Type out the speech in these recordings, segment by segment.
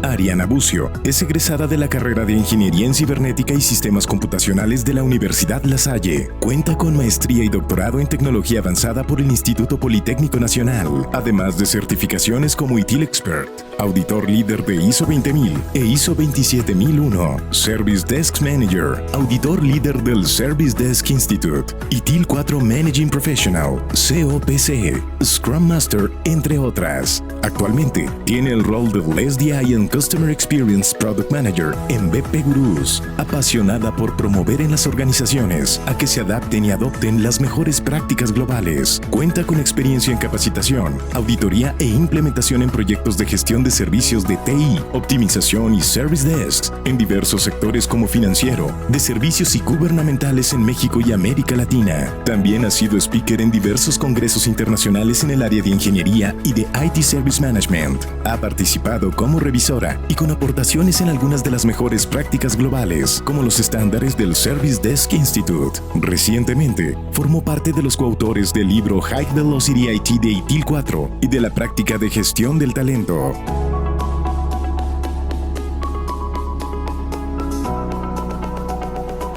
Ariana Bucio es egresada de la carrera de Ingeniería en Cibernética y Sistemas Computacionales de la Universidad La Salle. Cuenta con maestría y doctorado en Tecnología Avanzada por el Instituto Politécnico Nacional, además de certificaciones como ITIL Expert, auditor líder de ISO 20000 e ISO 27001, Service Desk Manager, auditor líder del Service Desk Institute, ITIL 4 Managing Professional, COPC, Scrum Master, entre otras. Actualmente tiene el rol de SDI and Customer Experience Product Manager en BP Gurús, apasionada por promover en las organizaciones a que se adapten y adopten las mejores prácticas globales. Cuenta con experiencia en capacitación, auditoría e implementación en proyectos de gestión de servicios de TI, optimización y Service Desks en diversos sectores como financiero, de servicios y gubernamentales en México y América Latina. También ha sido speaker en diversos congresos internacionales en el área de ingeniería y de IT Service Management. Ha participado como revisora y con aportaciones en algunas de las mejores prácticas globales, como los estándares del Service Desk Institute. Recientemente, formó parte de los coautores del libro High Velocity IT de ITIL 4 y de la práctica de gestión del talento.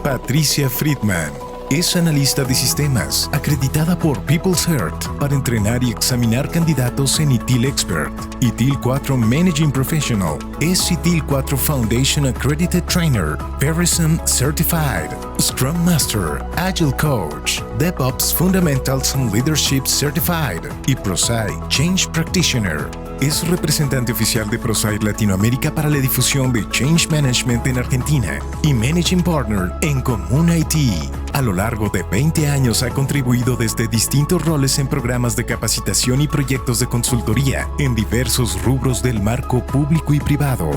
Patricia Friedman es analista de sistemas, acreditada por PeopleCert para entrenar y examinar candidatos en ITIL Expert, ITIL 4 Managing Professional, es ITIL 4 Foundation Accredited Trainer, Pearson Certified, Scrum Master, Agile Coach, DevOps Fundamentals and Leadership Certified y ProSci Change Practitioner. Es representante oficial de ProSci Latinoamérica para la difusión de Change Management en Argentina y Managing Partner en Común IT. A lo largo de 20 años ha contribuido desde distintos roles en programas de capacitación y proyectos de consultoría en diversos rubros del marco público y privado.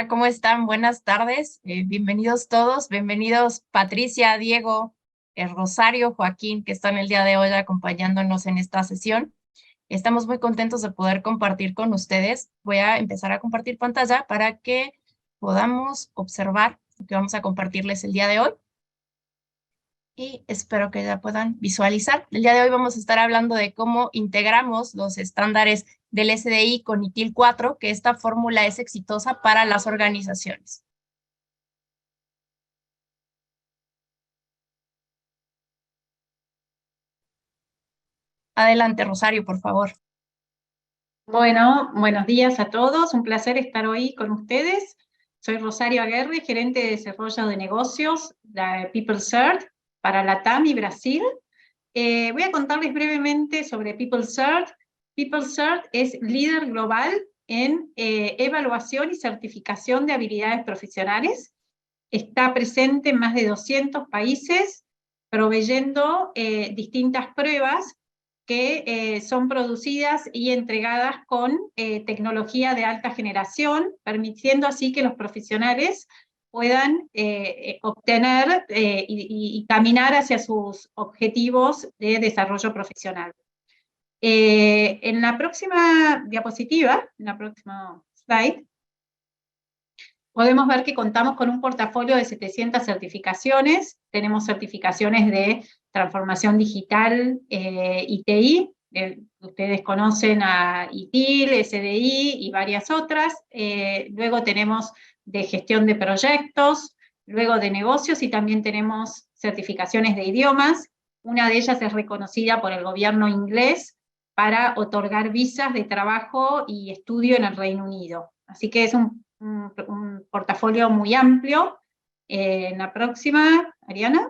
¿Cómo están? Buenas tardes. Bienvenidos todos. Bienvenidos Patricia, Diego, Rosario, Joaquín, que están el día de hoy acompañándonos en esta sesión. Estamos muy contentos de poder compartir con ustedes. Voy a empezar a compartir pantalla para que podamos observar lo que vamos a compartirles el día de hoy. Y espero que ya puedan visualizar. El día de hoy vamos a estar hablando de cómo integramos los estándares del SDI con ITIL 4, que esta fórmula es exitosa para las organizaciones. Adelante, Rosario, por favor. Bueno, buenos días a todos. Un placer estar hoy con ustedes. Soy Rosario Aguerre, gerente de desarrollo de negocios de PeopleCert para Latam y Brasil. Voy a contarles brevemente sobre PeopleCert. PeopleCert es líder global en evaluación y certificación de habilidades profesionales. Está presente en más de 200 países, proveyendo distintas pruebas que son producidas y entregadas con tecnología de alta generación, permitiendo así que los profesionales puedan obtener y caminar hacia sus objetivos de desarrollo profesional. En la próxima diapositiva, en la próxima slide, podemos ver que contamos con un portafolio de 700 certificaciones. Tenemos certificaciones de transformación digital y TI. Ustedes conocen a ITIL, SDI y varias otras. Luego tenemos de gestión de proyectos, luego de negocios, y también tenemos certificaciones de idiomas. Una de ellas es reconocida por el gobierno inglés para otorgar visas de trabajo y estudio en el Reino Unido. Así que es un portafolio muy amplio. En la próxima, Ariana.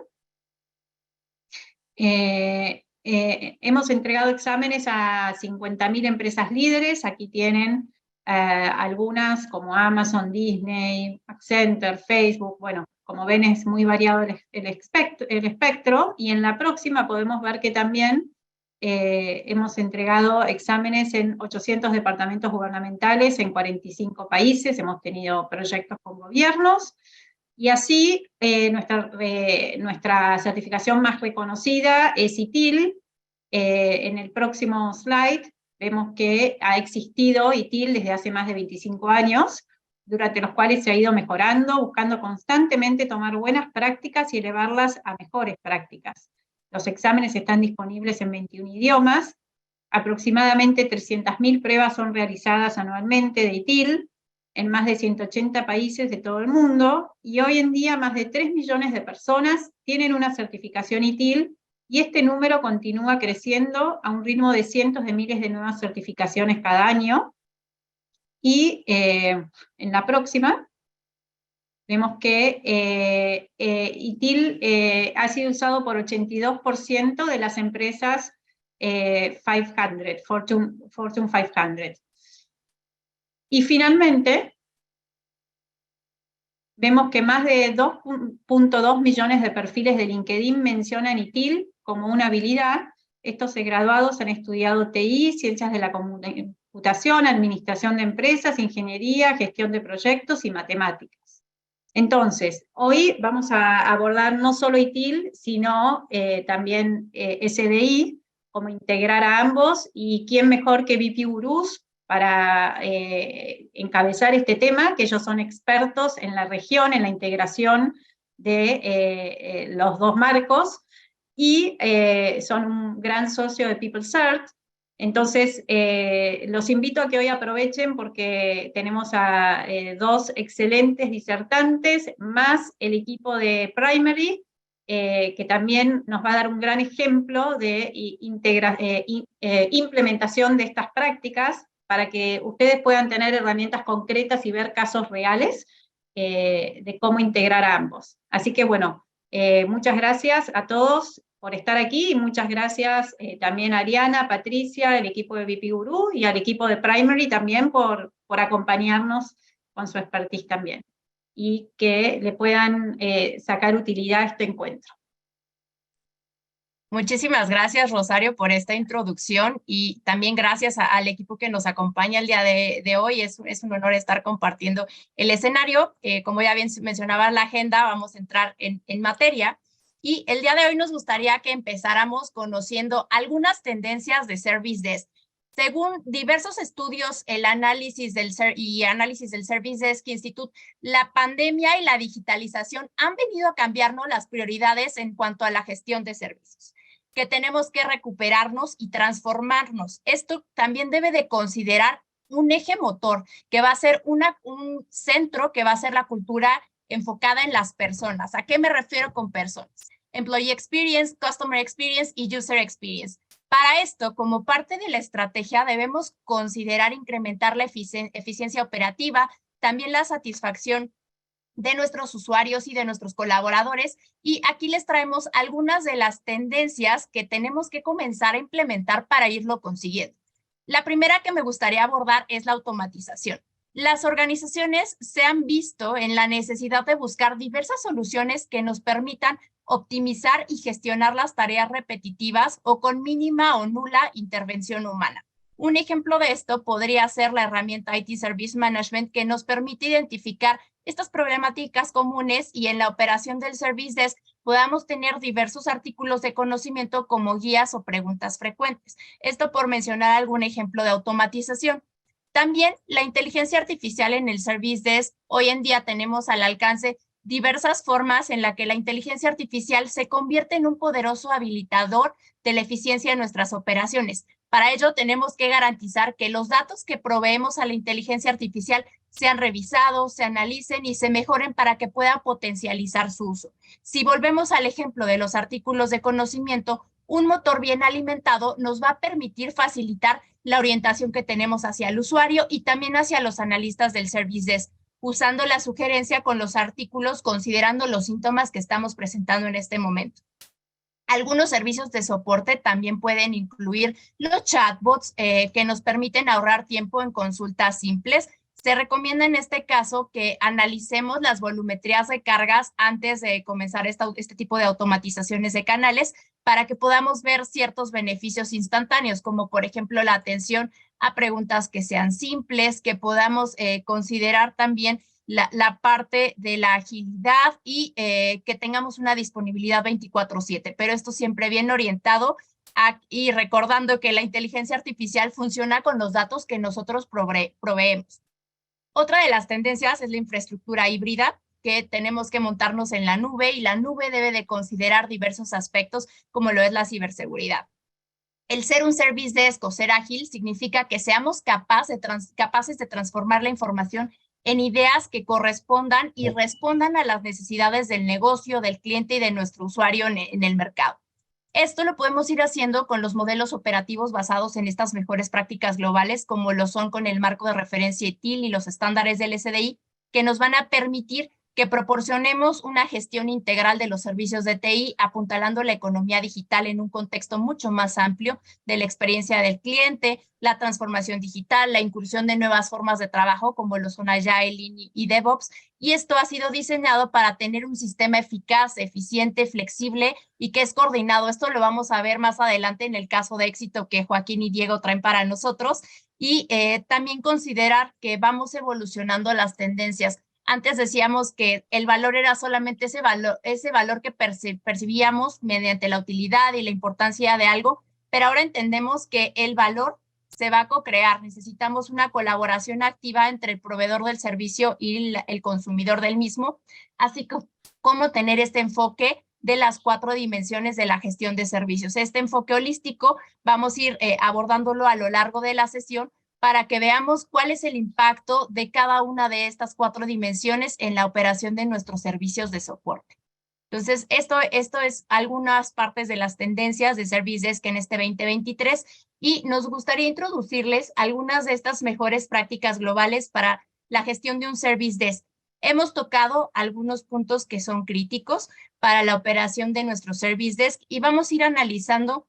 Hemos entregado exámenes a 50.000 empresas líderes. Aquí tienen algunas como Amazon, Disney, Accenture, Facebook. Bueno, como ven es muy variado el espectro. Y en la próxima podemos ver que también hemos entregado exámenes en 800 departamentos gubernamentales en 45 países, hemos tenido proyectos con gobiernos, y así nuestra certificación más reconocida es ITIL. En el próximo slide vemos que ha existido ITIL desde hace más de 25 años, durante los cuales se ha ido mejorando, buscando constantemente tomar buenas prácticas y elevarlas a mejores prácticas. Los exámenes están disponibles en 21 idiomas. Aproximadamente 300.000 pruebas son realizadas anualmente de ITIL en más de 180 países de todo el mundo, y hoy en día más de 3 millones de personas tienen una certificación ITIL, y este número continúa creciendo a un ritmo de cientos de miles de nuevas certificaciones cada año. Y en la próxima vemos que ITIL ha sido usado por 82% de las empresas 500, Fortune 500. Y finalmente, vemos que más de 2.2 millones de perfiles de LinkedIn mencionan ITIL como una habilidad. Estos graduados han estudiado TI, ciencias de la computación, administración de empresas, ingeniería, gestión de proyectos y matemáticas. Entonces, hoy vamos a abordar no solo ITIL, sino también SDI, cómo integrar a ambos, y quién mejor que BP Gurús para encabezar este tema, que ellos son expertos en la región, en la integración de los dos marcos, y son un gran socio de PeopleCert. Entonces, los invito a que hoy aprovechen porque tenemos a dos excelentes disertantes, más el equipo de Primary, que también nos va a dar un gran ejemplo de implementación de estas prácticas para que ustedes puedan tener herramientas concretas y ver casos reales de cómo integrar a ambos. Así que bueno, muchas gracias a todos por estar aquí, y muchas gracias también a Ariana, Patricia, el equipo de BP Gurú, y al equipo de Primary también por acompañarnos con su expertise también, y que le puedan sacar utilidad a este encuentro. Muchísimas gracias, Rosario, por esta introducción, y también gracias al equipo que nos acompaña el día de hoy. Es un honor estar compartiendo el escenario. Como ya bien mencionaba la agenda, vamos a entrar en materia. Y el día de hoy nos gustaría que empezáramos conociendo algunas tendencias de Service Desk. Según diversos estudios, el análisis del Service Desk Institute, la pandemia y la digitalización han venido a cambiarnos las prioridades en cuanto a la gestión de servicios, que tenemos que recuperarnos y transformarnos. Esto también debe de considerar un eje motor, que va a ser un centro, que va a ser la cultura enfocada en las personas. ¿A qué me refiero con personas? Employee Experience, Customer Experience y User Experience. Para esto, como parte de la estrategia, debemos considerar incrementar la eficiencia operativa, también la satisfacción de nuestros usuarios y de nuestros colaboradores. Y aquí les traemos algunas de las tendencias que tenemos que comenzar a implementar para irlo consiguiendo. La primera que me gustaría abordar es la automatización. Las organizaciones se han visto en la necesidad de buscar diversas soluciones que nos permitan optimizar y gestionar las tareas repetitivas o con mínima o nula intervención humana. Un ejemplo de esto podría ser la herramienta IT Service Management, que nos permite identificar estas problemáticas comunes y en la operación del Service Desk podamos tener diversos artículos de conocimiento como guías o preguntas frecuentes. Esto por mencionar algún ejemplo de automatización. También la inteligencia artificial en el Service Desk. Hoy en día tenemos al alcance diversas formas en la que la inteligencia artificial se convierte en un poderoso habilitador de la eficiencia de nuestras operaciones. Para ello tenemos que garantizar que los datos que proveemos a la inteligencia artificial sean revisados, se analicen y se mejoren para que puedan potencializar su uso. Si volvemos al ejemplo de los artículos de conocimiento, un motor bien alimentado nos va a permitir facilitar la orientación que tenemos hacia el usuario y también hacia los analistas del Service Desk, usando la sugerencia con los artículos considerando los síntomas que estamos presentando en este momento. Algunos servicios de soporte también pueden incluir los chatbots que nos permiten ahorrar tiempo en consultas simples. Se recomienda en este caso que analicemos las volumetrías de cargas antes de comenzar este tipo de automatizaciones de canales para que podamos ver ciertos beneficios instantáneos, como por ejemplo la atención a preguntas que sean simples, que podamos considerar también la parte de la agilidad y que tengamos una disponibilidad 24/7, pero esto siempre bien orientado y recordando que la inteligencia artificial funciona con los datos que nosotros proveemos. Otra de las tendencias es la infraestructura híbrida. que tenemos que montarnos en la nube y la nube debe de considerar diversos aspectos como lo es la ciberseguridad. El ser un service desk o ser ágil significa que seamos capaces de transformar la información en ideas que correspondan y respondan a las necesidades del negocio, del cliente y de nuestro usuario en el mercado. Esto lo podemos ir haciendo con los modelos operativos basados en estas mejores prácticas globales, como lo son con el marco de referencia ITIL y los estándares del SDI, que nos van a permitir que proporcionemos una gestión integral de los servicios de TI, apuntalando la economía digital en un contexto mucho más amplio de la experiencia del cliente, la transformación digital, la incursión de nuevas formas de trabajo como lo son Agile y DevOps, y esto ha sido diseñado para tener un sistema eficaz, eficiente, flexible y que es coordinado. Esto lo vamos a ver más adelante en el caso de éxito que Joaquín y Diego traen para nosotros, y también considerar que vamos evolucionando las tendencias. Antes decíamos que el valor era solamente ese valor que percibíamos mediante la utilidad y la importancia de algo, pero ahora entendemos que el valor se va a co-crear. Necesitamos una colaboración activa entre el proveedor del servicio y el consumidor del mismo, así como tener este enfoque de las 4 dimensiones de la gestión de servicios. Este enfoque holístico vamos a ir abordándolo a lo largo de la sesión, para que veamos cuál es el impacto de cada una de estas 4 dimensiones en la operación de nuestros servicios de soporte. Entonces, esto es algunas partes de las tendencias de Service Desk en este 2023 y nos gustaría introducirles algunas de estas mejores prácticas globales para la gestión de un Service Desk. Hemos tocado algunos puntos que son críticos para la operación de nuestro Service Desk y vamos a ir analizando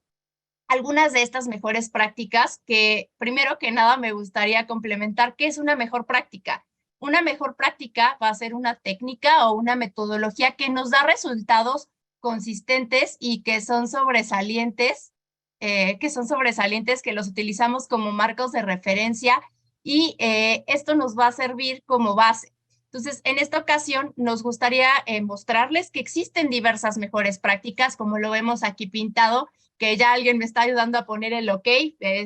algunas de estas mejores prácticas que, primero que nada, me gustaría complementar. ¿Qué es una mejor práctica? Una mejor práctica va a ser una técnica o una metodología que nos da resultados consistentes y que son sobresalientes, que los utilizamos como marcos de referencia y esto nos va a servir como base. Entonces, en esta ocasión nos gustaría mostrarles que existen diversas mejores prácticas, como lo vemos aquí pintado, que ya alguien me está ayudando a poner el OK,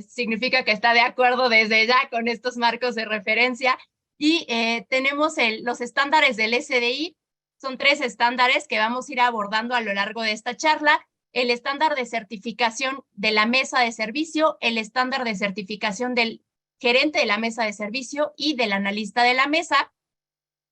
significa que está de acuerdo desde ya con estos marcos de referencia. Y tenemos los estándares del SDI, son 3 estándares que vamos a ir abordando a lo largo de esta charla. El estándar de certificación de la mesa de servicio, el estándar de certificación del gerente de la mesa de servicio y del analista de la mesa.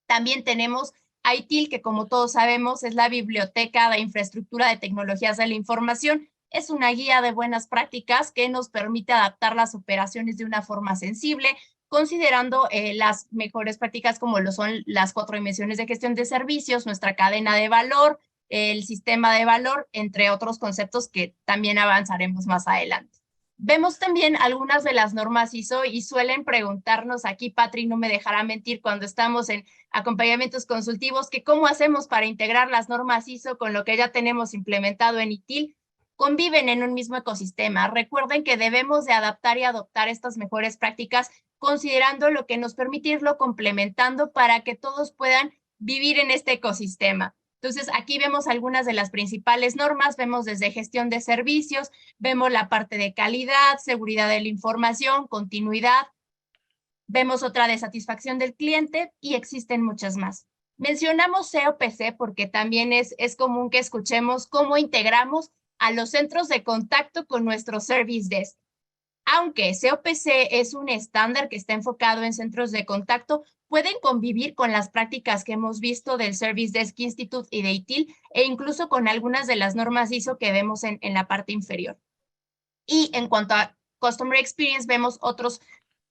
También tenemos ITIL, que como todos sabemos es la Biblioteca de Infraestructura de Tecnologías de la Información. Es una guía de buenas prácticas que nos permite adaptar las operaciones de una forma sensible, considerando las mejores prácticas como lo son las 4 dimensiones de gestión de servicios, nuestra cadena de valor, el sistema de valor, entre otros conceptos que también avanzaremos más adelante. Vemos también algunas de las normas ISO y suelen preguntarnos aquí, Patri no me dejará mentir cuando estamos en acompañamientos consultivos, que cómo hacemos para integrar las normas ISO con lo que ya tenemos implementado en ITIL. Conviven en un mismo ecosistema. Recuerden que debemos de adaptar y adoptar estas mejores prácticas considerando lo que nos permite irlo complementando para que todos puedan vivir en este ecosistema. Entonces, aquí vemos algunas de las principales normas, vemos desde gestión de servicios, vemos la parte de calidad, seguridad de la información, continuidad, vemos otra de satisfacción del cliente y existen muchas más. Mencionamos COPC porque también es común que escuchemos cómo integramos a los centros de contacto con nuestro Service Desk. Aunque COPC es un estándar que está enfocado en centros de contacto, pueden convivir con las prácticas que hemos visto del Service Desk Institute y de ITIL e incluso con algunas de las normas ISO que vemos en la parte inferior. Y en cuanto a Customer Experience, vemos otros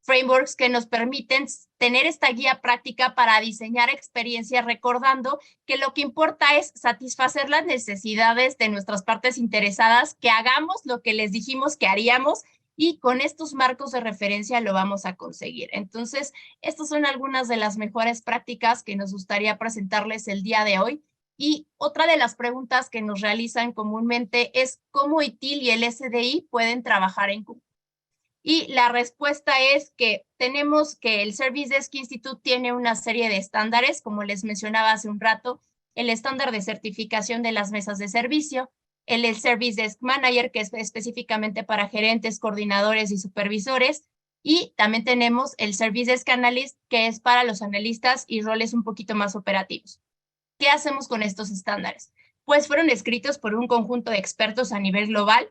frameworks que nos permiten tener esta guía práctica para diseñar experiencias, recordando que lo que importa es satisfacer las necesidades de nuestras partes interesadas, que hagamos lo que les dijimos que haríamos y con estos marcos de referencia lo vamos a conseguir. Entonces, estas son algunas de las mejores prácticas que nos gustaría presentarles el día de hoy. Y otra de las preguntas que nos realizan comúnmente es cómo ITIL y el SDI pueden trabajar en conjunto. Y la respuesta es que tenemos que el Service Desk Institute tiene una serie de estándares, como les mencionaba hace un rato, el estándar de certificación de las mesas de servicio, el Service Desk Manager, que es específicamente para gerentes, coordinadores y supervisores, y también tenemos el Service Desk Analyst, que es para los analistas y roles un poquito más operativos. ¿Qué hacemos con estos estándares? Pues fueron escritos por un conjunto de expertos a nivel global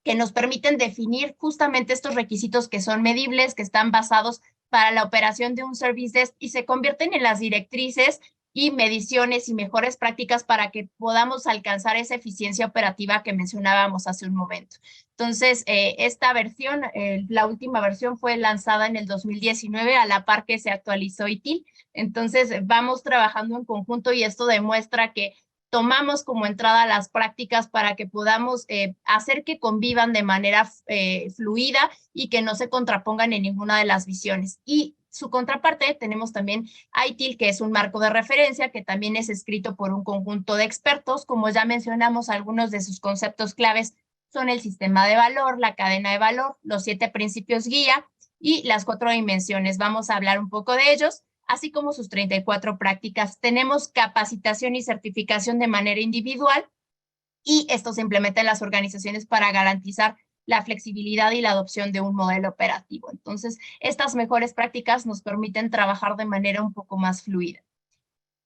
que nos permiten definir justamente estos requisitos que son medibles, que están basados para la operación de un service desk y se convierten en las directrices y mediciones y mejores prácticas para que podamos alcanzar esa eficiencia operativa que mencionábamos hace un momento. Entonces, esta versión, la última versión fue lanzada en el 2019 a la par que se actualizó ITIL. Entonces, vamos trabajando en conjunto y esto demuestra que tomamos como entrada las prácticas para que podamos hacer que convivan de manera fluida y que no se contrapongan en ninguna de las visiones. Y su contraparte tenemos también ITIL, que es un marco de referencia que también es escrito por un conjunto de expertos. Como ya mencionamos, algunos de sus conceptos claves son el sistema de valor, la cadena de valor, los 7 principios guía y las 4 dimensiones. Vamos a hablar un poco de ellos, así como sus 34 prácticas. Tenemos capacitación y certificación de manera individual y esto se implementa en las organizaciones para garantizar la flexibilidad y la adopción de un modelo operativo. Entonces, estas mejores prácticas nos permiten trabajar de manera un poco más fluida.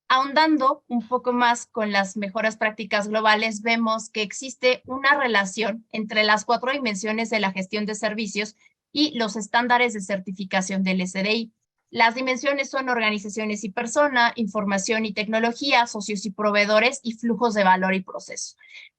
Ahondando un poco más con las mejores prácticas globales, vemos que existe una relación entre las 4 dimensiones de la gestión de servicios y los estándares de certificación del SDI. Las dimensiones son organizaciones y persona, información y tecnología, socios y proveedores y flujos de valor y proceso.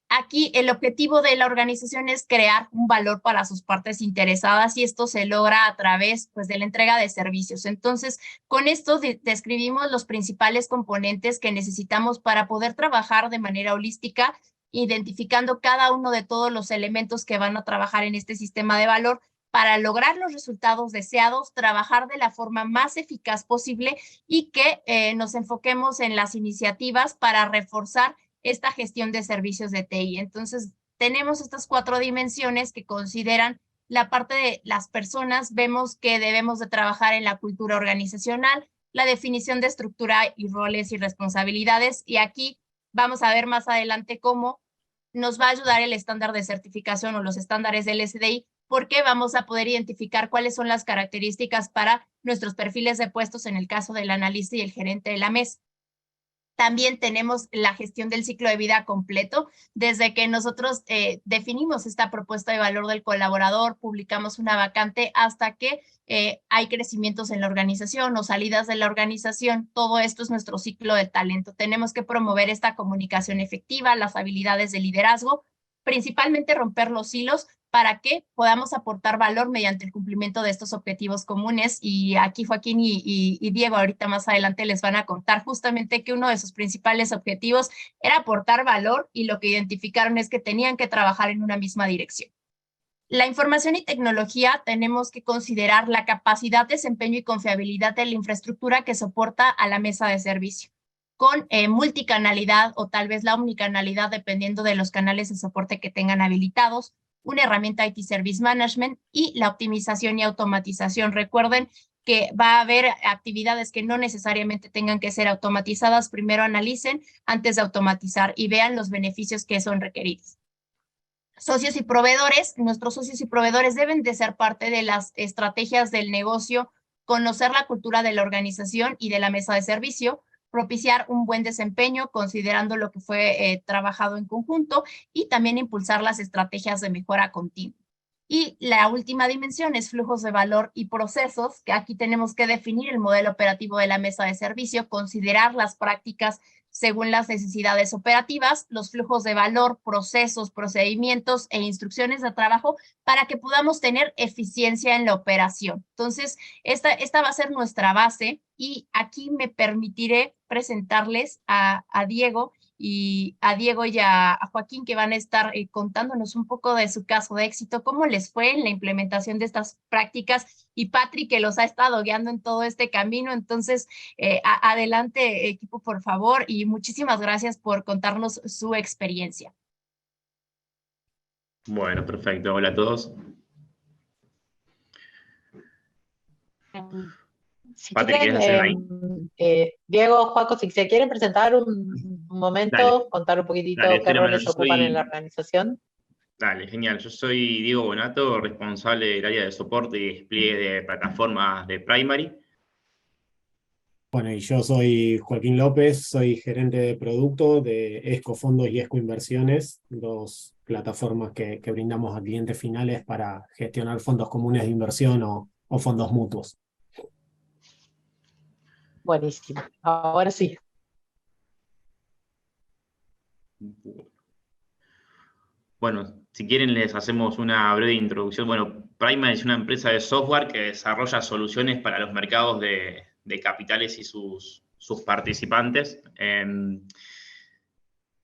Aquí el objetivo de la organización es crear un valor para sus partes interesadas y esto se logra a través pues, de la entrega de servicios. Entonces, con esto describimos los principales componentes que necesitamos para poder trabajar de manera holística, identificando cada uno de todos los elementos que van a trabajar en este sistema de valor para lograr los resultados deseados, trabajar de la forma más eficaz posible y que nos enfoquemos en las iniciativas para reforzar esta gestión de servicios de TI. Entonces, tenemos estas 4 dimensiones que consideran la parte de las personas. Vemos que debemos de trabajar en la cultura organizacional, la definición de estructura y roles y responsabilidades. Y aquí vamos a ver más adelante cómo nos va a ayudar el estándar de certificación o los estándares del SDI, porque vamos a poder identificar cuáles son las características para nuestros perfiles de puestos en el caso del analista y el gerente de la mesa. También tenemos la gestión del ciclo de vida completo. Desde que nosotros definimos esta propuesta de valor del colaborador, publicamos una vacante hasta que hay crecimientos en la organización o salidas de la organización. Todo esto es nuestro ciclo de talento. Tenemos que promover esta comunicación efectiva, las habilidades de liderazgo, principalmente romper los hilos para que podamos aportar valor mediante el cumplimiento de estos objetivos comunes. Y aquí Joaquín y Diego ahorita más adelante les van a contar justamente que uno de sus principales objetivos era aportar valor y lo que identificaron es que tenían que trabajar en una misma dirección. La información y tecnología tenemos que considerar la capacidad, desempeño y confiabilidad de la infraestructura que soporta a la mesa de servicio, con multicanalidad o tal vez la omnicanalidad dependiendo de los canales de soporte que tengan habilitados, una herramienta IT Service Management y la optimización y automatización. Recuerden que va a haber actividades que no necesariamente tengan que ser automatizadas. Primero analicen antes de automatizar y vean los beneficios que son requeridos. Socios y proveedores, nuestros socios y proveedores deben de ser parte de las estrategias del negocio, conocer la cultura de la organización y de la mesa de servicio, propiciar un buen desempeño considerando lo que fue trabajado en conjunto y también impulsar las estrategias de mejora continua. Y la última dimensión es flujos de valor y procesos, que aquí tenemos que definir el modelo operativo de la mesa de servicio, considerar las prácticas según las necesidades operativas, los flujos de valor, procesos, procedimientos e instrucciones de trabajo para que podamos tener eficiencia en la operación. Entonces, esta va a ser nuestra base y aquí me permitiré presentarles a Diego y a Joaquín, que van a estar contándonos un poco de su caso de éxito, cómo les fue en la implementación de estas prácticas, y Patrick, que los ha estado guiando en todo este camino. Entonces, adelante, equipo, por favor, y muchísimas gracias por contarnos su experiencia. Bueno, perfecto. Hola a todos. Si Patrick, quieren, ¿quieres hacer ahí? Diego, Joaco, si se quieren presentar un momento, Dale. contar un poquitito Dale, qué roles yo ocupan en la soy... organización. Dale, genial. Yo soy Diego Bonato, responsable del área de soporte y despliegue de plataformas de Primary. Bueno, y yo soy Joaquín López, soy gerente de producto de ESCO Fondos y ESCO Inversiones, dos plataformas que brindamos a clientes finales para gestionar fondos comunes de inversión o fondos mutuos. Buenísimo. Ahora sí. Bueno, si quieren les hacemos una breve introducción. Bueno, Primary es una empresa de software que desarrolla soluciones para los mercados de capitales y sus participantes.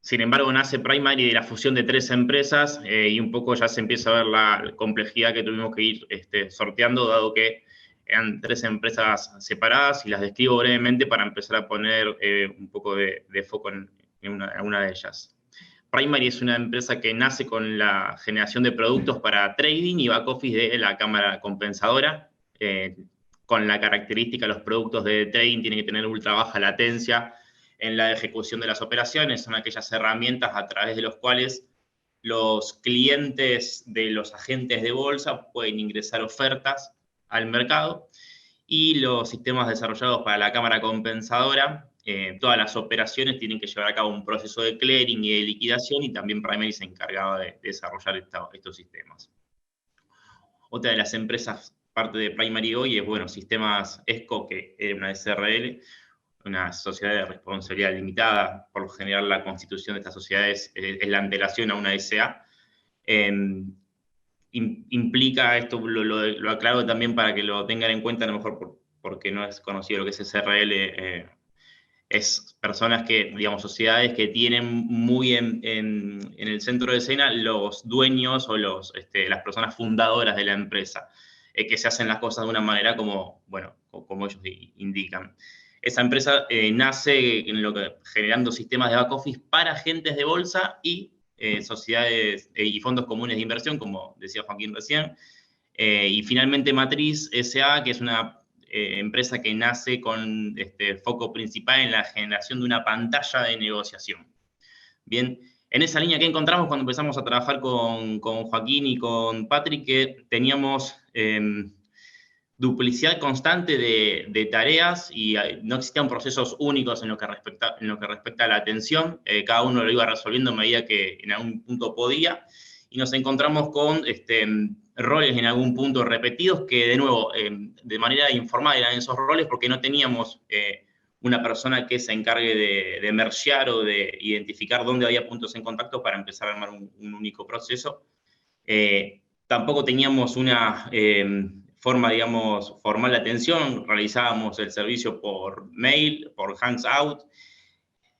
Sin embargo, nace Primary de la fusión de 3 empresas y un poco ya se empieza a ver la complejidad que tuvimos que ir sorteando, dado que eran 3 empresas separadas, y las describo brevemente para empezar a poner un poco de foco en una de ellas. Primary es una empresa que nace con la generación de productos para trading y back office de la cámara compensadora, con la característica los productos de trading tienen que tener ultra baja latencia en la ejecución de las operaciones. Son aquellas herramientas a través de las cuales los clientes de los agentes de bolsa pueden ingresar ofertas al mercado, y los sistemas desarrollados para la cámara compensadora, todas las operaciones tienen que llevar a cabo un proceso de clearing y de liquidación, y también Primary se encargaba de desarrollar estos sistemas. Otra de las empresas, parte de Primary hoy, es, bueno, Sistemas ESCO, que era una SRL, una sociedad de responsabilidad limitada. Por lo general, la constitución de estas sociedades es la antelación a una SA. Implica esto, lo aclaro también para que lo tengan en cuenta, a lo mejor porque no es conocido lo que es SRL, es personas que, digamos, sociedades que tienen muy en el centro de escena los dueños o las personas fundadoras de la empresa, que se hacen las cosas de una manera como ellos indican. Esa empresa nace generando sistemas de back office para agentes de bolsa y sociedades y fondos comunes de inversión, como decía Joaquín recién. Y finalmente Matriz S.A., que es una empresa que nace con foco principal en la generación de una pantalla de negociación. Bien, en esa línea que encontramos cuando empezamos a trabajar con Joaquín y con Patrick, que teníamos duplicidad constante de tareas y no existían procesos únicos en lo que respecta a la atención. Cada uno lo iba resolviendo a medida que en algún punto podía, y nos encontramos con roles en algún punto repetidos que, de nuevo, de manera informal eran esos roles porque no teníamos una persona que se encargue de mergear o de identificar dónde había puntos en contacto para empezar a armar un único proceso. Tampoco teníamos una forma, digamos, formal de atención. Realizábamos el servicio por mail, por Hangout,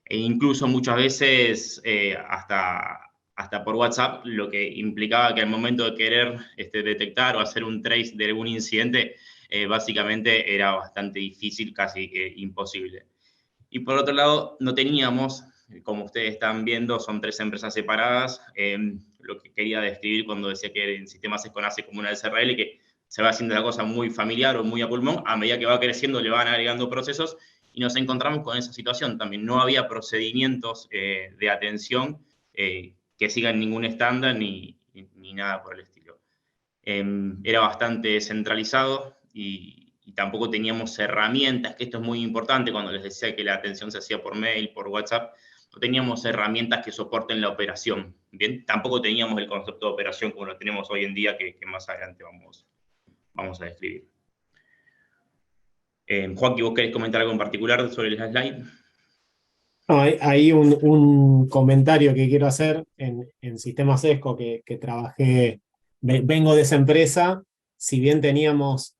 e incluso muchas veces hasta por WhatsApp, lo que implicaba que al momento de querer detectar o hacer un trace de algún incidente, básicamente era bastante difícil, casi imposible. Y por otro lado, no teníamos, como ustedes están viendo, son 3 empresas separadas. Lo que quería describir cuando decía que en Sistemas ESCO nace como una SRL, que se va haciendo la cosa muy familiar o muy a pulmón, a medida que va creciendo le van agregando procesos, y nos encontramos con esa situación también. No había procedimientos de atención que sigan ningún estándar ni nada por el estilo. Era bastante centralizado y tampoco teníamos herramientas, que esto es muy importante cuando les decía que la atención se hacía por mail, por WhatsApp. No teníamos herramientas que soporten la operación. Bien, tampoco teníamos el concepto de operación como lo tenemos hoy en día, que más adelante vamos a describir. Joaquín, ¿vos querés comentar algo en particular sobre el slide? No, hay un comentario que quiero hacer en Sistemas ESCO que trabajé, vengo de esa empresa. Si bien teníamos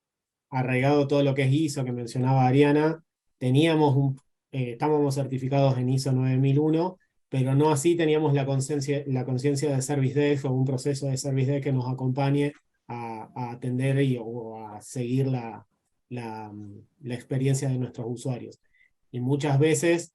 arraigado todo lo que es ISO que mencionaba Ariana, estábamos certificados en ISO 9001, pero no así teníamos la conciencia de Service Desk o un proceso de Service Desk que nos acompañe a atender o a seguir la experiencia de nuestros usuarios. Y muchas veces,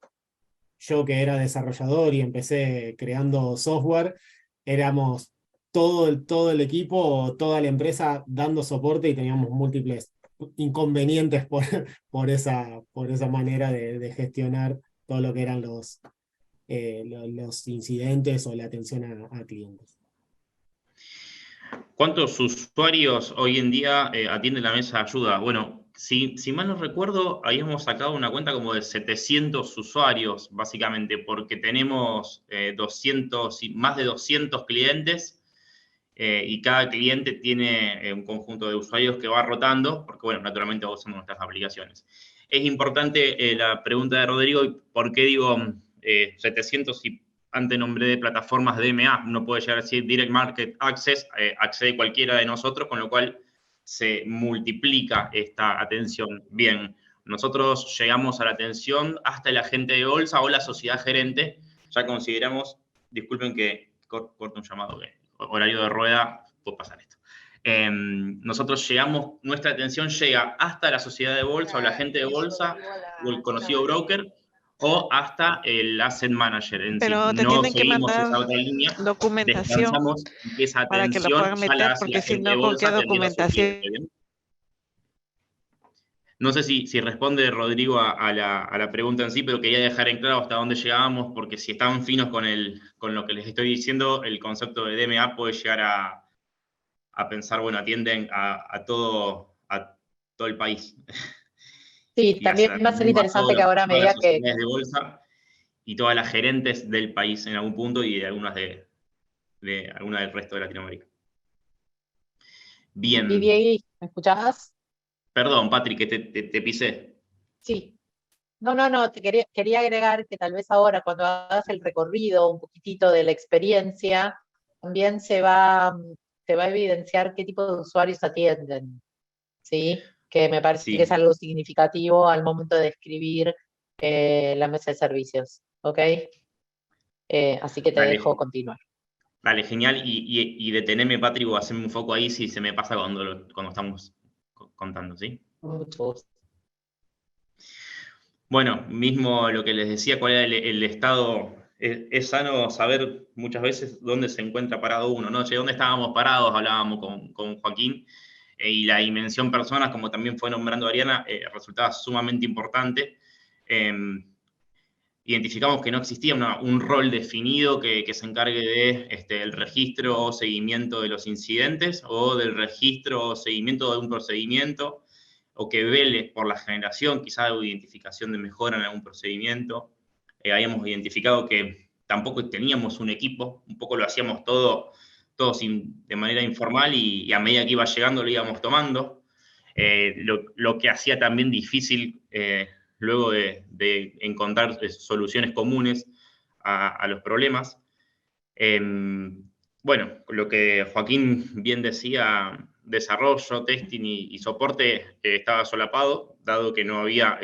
yo que era desarrollador y empecé creando software, éramos todo el equipo, toda la empresa dando soporte, y teníamos múltiples inconvenientes por esa manera de gestionar todo lo que eran los incidentes o la atención a clientes. ¿Cuántos usuarios hoy en día atienden la mesa de ayuda? Bueno, si mal no recuerdo, habíamos sacado una cuenta como de 700 usuarios, básicamente, porque tenemos más de 200 clientes, y cada cliente tiene un conjunto de usuarios que va rotando, porque, bueno, naturalmente usamos nuestras aplicaciones. Es importante la pregunta de Rodrigo, ¿por qué digo 700 si antes nombré de plataformas DMA? Uno puede llegar a decir Direct Market Access, accede cualquiera de nosotros, con lo cual se multiplica esta atención. Bien, nosotros llegamos a la atención hasta el agente de bolsa o la sociedad gerente. Ya consideramos, disculpen que corto un llamado, que horario de rueda, puede pasar esto. Nuestra atención llega hasta la sociedad de bolsa o el agente de bolsa o el conocido broker o hasta el asset manager en Pero sí. te No tienen que seguimos mandar esa otra línea, documentación descansamos en que esa para que lo atención puedan ya la meter, hace porque la si gente de no, ¿con qué bolsa atendiendo a su documentación? cliente, ¿bien? No sé si responde Rodrigo a la pregunta en sí, pero quería dejar en claro hasta dónde llegábamos, porque si están finos con lo que les estoy diciendo, el concepto de DMA puede llegar a pensar, bueno, atienden a todo el país. Sí, Y también va a ser interesante que ahora a todas las medida que... sociedades de bolsa y todas las gerentes del país en algún punto y de algunas alguna del resto de Latinoamérica. Bien. Vivi, ¿me escuchabas? Perdón, Patrick, que te pisé. Sí. No, quería agregar que tal vez ahora cuando hagas el recorrido un poquitito de la experiencia, también se va a evidenciar qué tipo de usuarios atienden, ¿sí? Que me parece que es Sí, algo significativo al momento de describir la mesa de servicios, ¿ok? Así que te dejo dale, continuar. dale, genial. Y deteneme, Patrick, o haceme un foco ahí si se me pasa cuando estamos contando, ¿sí? Con mucho gusto. Bueno, mismo lo que les decía, cuál era el estado, es sano saber muchas veces dónde se encuentra parado uno, ¿no? Che, ¿dónde estábamos parados? Hablábamos con Joaquín, y la dimensión personas, como también fue nombrando Ariana, resultaba sumamente importante. Identificamos que no existía un rol definido que se encargue de el registro o seguimiento de los incidentes o del registro o seguimiento de un procedimiento, o que vele por la generación, quizás de identificación de mejora en algún procedimiento. Habíamos identificado que tampoco teníamos un equipo, un poco lo hacíamos todo de manera informal y a medida que iba llegando lo íbamos tomando. Lo que hacía también difícil luego de encontrar soluciones comunes a los problemas. Bueno, lo que Joaquín bien decía, desarrollo, testing y soporte estaba solapado, dado que no había,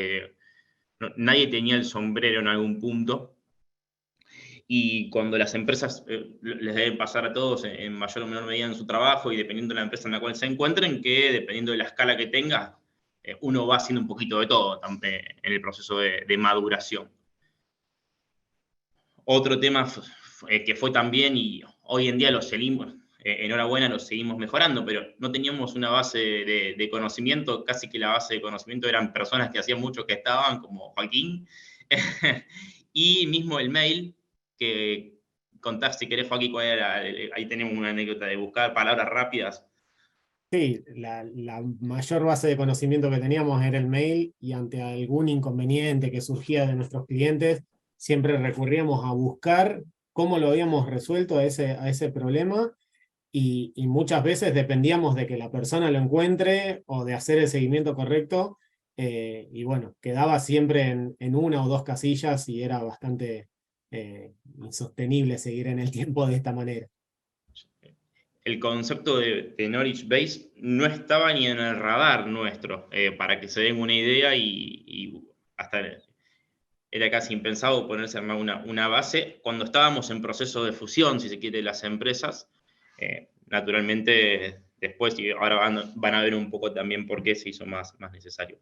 nadie tenía el sombrero en algún punto. Y cuando las empresas les deben pasar a todos en mayor o menor medida en su trabajo y dependiendo de la empresa en la cual se encuentren, que dependiendo de la escala que tenga, uno va haciendo un poquito de todo en el proceso de maduración. Otro tema que fue también, y hoy en día lo seguimos, enhorabuena, lo seguimos mejorando, pero no teníamos una base de conocimiento, casi que la base de conocimiento eran personas que hacían mucho que estaban, como Joaquín, y mismo el mail, que contás si querés, Joaquín, cuál era, ahí tenemos una anécdota de buscar palabras rápidas. Sí, la mayor base de conocimiento que teníamos era el mail y ante algún inconveniente que surgía de nuestros clientes, siempre recurríamos a buscar cómo lo habíamos resuelto a ese problema y muchas veces dependíamos de que la persona lo encuentre o de hacer el seguimiento correcto y bueno, quedaba siempre en una o dos casillas y era bastante insostenible seguir en el tiempo de esta manera. El concepto de Knowledge Base no estaba ni en el radar nuestro, para que se den una idea, y hasta era casi impensado ponerse a armar una base. Cuando estábamos en proceso de fusión, si se quiere, las empresas, naturalmente después, y ahora van a ver un poco también por qué se hizo más necesario.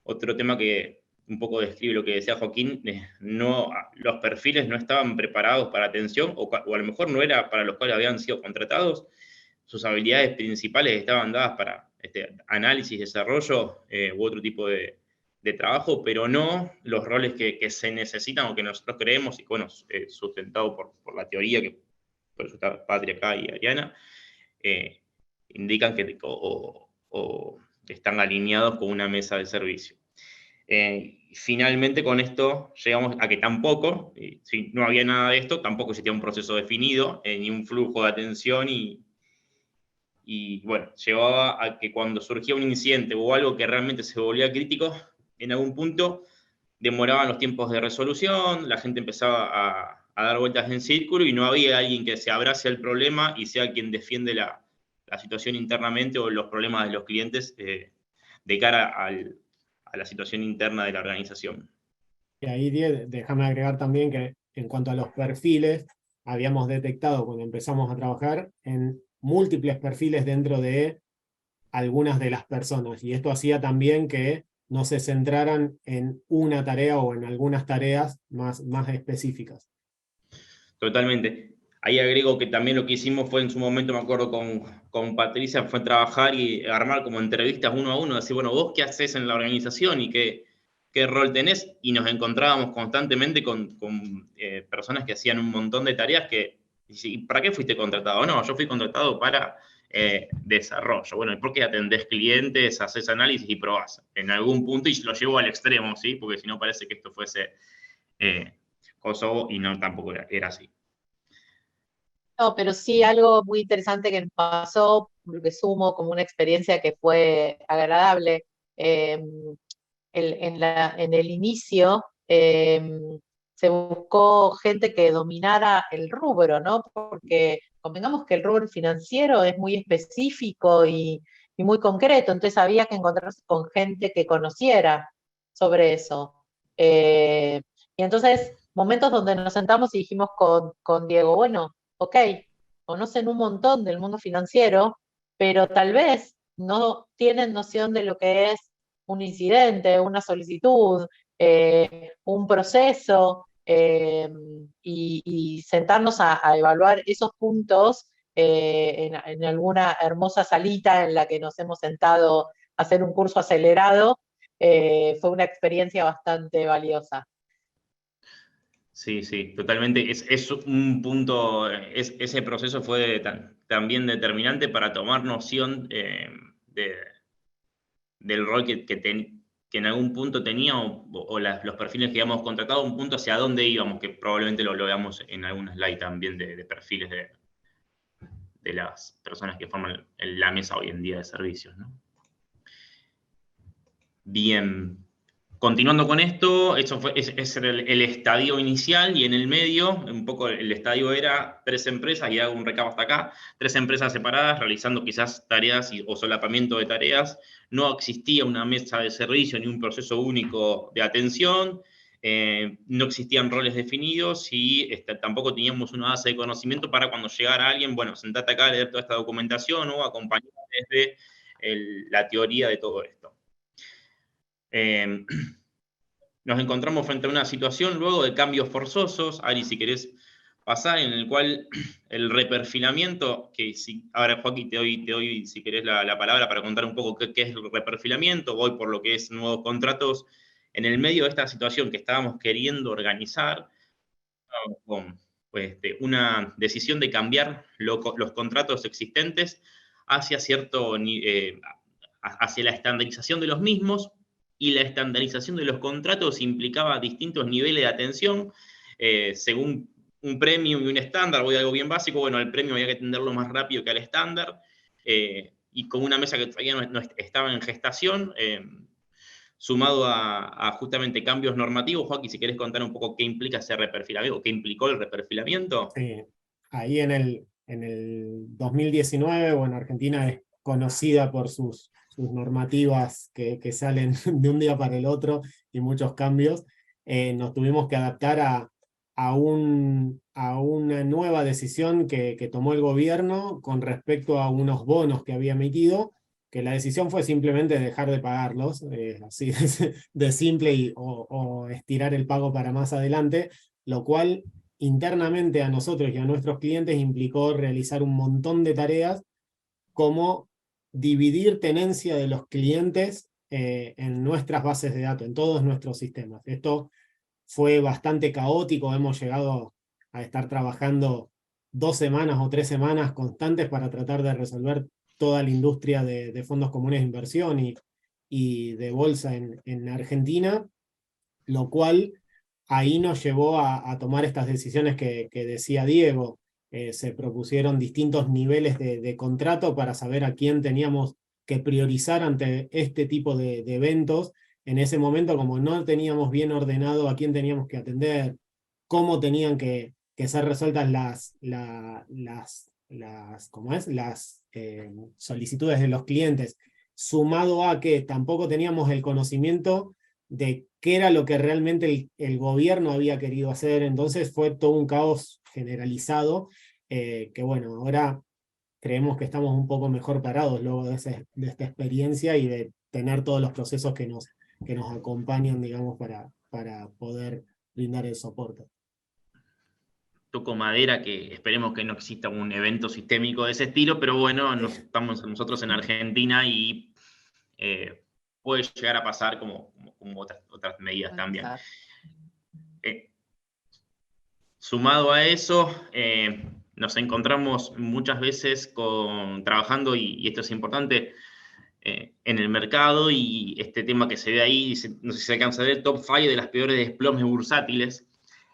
Otro tema que un poco describe lo que decía Joaquín, los perfiles no estaban preparados para atención, o a lo mejor no era para los cuales habían sido contratados. Sus habilidades principales estaban dadas para análisis, desarrollo u otro tipo de trabajo, pero no los roles que se necesitan o que nosotros creemos, y bueno, sustentado por la teoría, que por eso está Patria acá y Ariana, indican que, o están alineados con una mesa de servicio. Finalmente con esto llegamos a que tampoco, si no había nada de esto, tampoco existía un proceso definido, ni un flujo de atención y bueno, llevaba a que cuando surgía un incidente o algo que realmente se volvía crítico, en algún punto demoraban los tiempos de resolución, la gente empezaba a dar vueltas en círculo y no había alguien que se abrace al problema y sea quien defiende la situación internamente o los problemas de los clientes de cara a la situación interna de la organización. Y ahí, déjame agregar también que en cuanto a los perfiles, habíamos detectado cuando empezamos a trabajar en múltiples perfiles dentro de algunas de las personas, y esto hacía también que no se centraran en una tarea o en algunas tareas más específicas. Totalmente. Ahí agrego que también lo que hicimos fue en su momento, me acuerdo con Patricia, fue trabajar y armar como entrevistas uno a uno, decir, bueno, vos qué haces en la organización y qué rol tenés, y nos encontrábamos constantemente con personas que hacían un montón de tareas que, ¿para qué fuiste contratado? No, yo fui contratado para desarrollo. Bueno, ¿por qué atendés clientes, haces análisis y probás? En algún punto, y lo llevo al extremo, ¿sí? Porque si no parece que esto fuese Kosovo, y no, tampoco era así. No, pero sí algo muy interesante que nos pasó, que sumo como una experiencia que fue agradable. En el inicio se buscó gente que dominara el rubro, ¿no? Porque convengamos que el rubro financiero es muy específico y muy concreto, entonces había que encontrarse con gente que conociera sobre eso. Y entonces, momentos donde nos sentamos y dijimos con Diego, bueno, ok, conocen un montón del mundo financiero, pero tal vez no tienen noción de lo que es un incidente, una solicitud, un proceso, y sentarnos a evaluar esos puntos en alguna hermosa salita en la que nos hemos sentado a hacer un curso acelerado, fue una experiencia bastante valiosa. Sí, sí, totalmente. Es un punto, ese proceso fue también determinante para tomar noción del rol que en algún punto tenía o los perfiles que habíamos contratado, un punto hacia dónde íbamos, que probablemente lo veamos en algún slide también de perfiles de las personas que forman la mesa hoy en día de servicios, ¿no? Bien. Continuando con esto, ese era el estadio inicial, y en el medio, un poco el estadio era 3 empresas, y hago un recap hasta acá, 3 empresas separadas realizando quizás tareas o solapamiento de tareas. No existía una mesa de servicio ni un proceso único de atención, no existían roles definidos y tampoco teníamos una base de conocimiento para cuando llegara alguien, bueno, sentate acá a leer toda esta documentación o acompañar desde la teoría de todo esto. Nos encontramos frente a una situación luego de cambios forzosos, Ari, si querés pasar, en el cual el reperfilamiento, ahora Joaquín te doy si querés la palabra para contar un poco qué es el reperfilamiento, voy por lo que es nuevos contratos. En el medio de esta situación que estábamos queriendo organizar, con una decisión de cambiar los contratos existentes hacia hacia la estandarización de los mismos, y la estandarización de los contratos implicaba distintos niveles de atención, según un premium y un estándar. Voy a algo bien básico, bueno, el premium había que atenderlo más rápido que al estándar, y con una mesa que todavía no estaba en gestación, sumado a justamente cambios normativos. Joaquín, si querés contar un poco qué implica ese reperfilamiento, qué implicó el reperfilamiento. Sí. Ahí en el 2019, bueno, Argentina es conocida por sus normativas que salen de un día para el otro y muchos cambios. Nos tuvimos que adaptar a una nueva decisión que tomó el gobierno con respecto a unos bonos que había emitido, que la decisión fue simplemente dejar de pagarlos, así de simple, o estirar el pago para más adelante, lo cual internamente a nosotros y a nuestros clientes implicó realizar un montón de tareas, como dividir tenencia de los clientes en nuestras bases de datos, en todos nuestros sistemas. Esto fue bastante caótico, hemos llegado a estar trabajando 2 semanas o 3 semanas constantes para tratar de resolver toda la industria de fondos comunes de inversión, y y de bolsa en Argentina, lo cual ahí nos llevó a tomar estas decisiones que decía Diego. Se propusieron distintos niveles de contrato para saber a quién teníamos que priorizar ante este tipo de eventos. En ese momento, como no teníamos bien ordenado a quién teníamos que atender, cómo tenían que ser resueltas las solicitudes de los clientes, sumado a que tampoco teníamos el conocimiento de qué era lo que realmente el gobierno había querido hacer. Entonces fue todo un caos generalizado, que bueno, ahora creemos que estamos un poco mejor parados luego de esta experiencia y de tener todos los procesos que nos acompañan, digamos, para poder brindar el soporte. Toco madera, que esperemos que no exista un evento sistémico de ese estilo, pero bueno, estamos nosotros en Argentina y puede llegar a pasar como otras medidas también. Sumado a eso, nos encontramos muchas veces trabajando, y esto es importante, en el mercado, y este tema que se ve ahí, no sé si se alcanza a ver, top 5 de las peores desplomes bursátiles.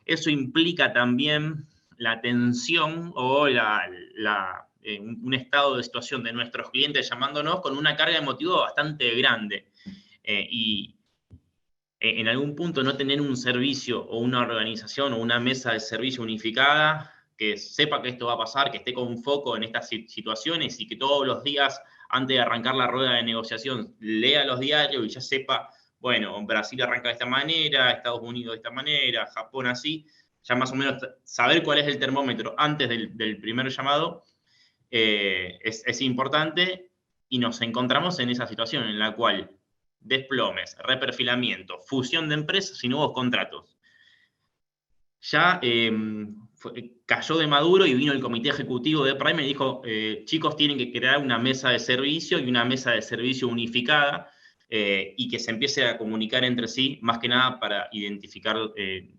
Eso implica también la atención o un estado de situación de nuestros clientes llamándonos con una carga emotiva bastante grande. Y en algún punto no tener un servicio o una organización o una mesa de servicio unificada que sepa que esto va a pasar, que esté con foco en estas situaciones y que todos los días, antes de arrancar la rueda de negociación, lea los diarios y ya sepa, bueno, Brasil arranca de esta manera, Estados Unidos de esta manera, Japón así, ya más o menos saber cuál es el termómetro antes del primer llamado es importante, y nos encontramos en esa situación en la cual desplomes, reperfilamiento, fusión de empresas y nuevos contratos. Ya cayó de maduro y vino el comité ejecutivo de Prime y dijo, chicos, tienen que crear una mesa de servicio y una mesa de servicio unificada, y que se empiece a comunicar entre sí, más que nada para identificar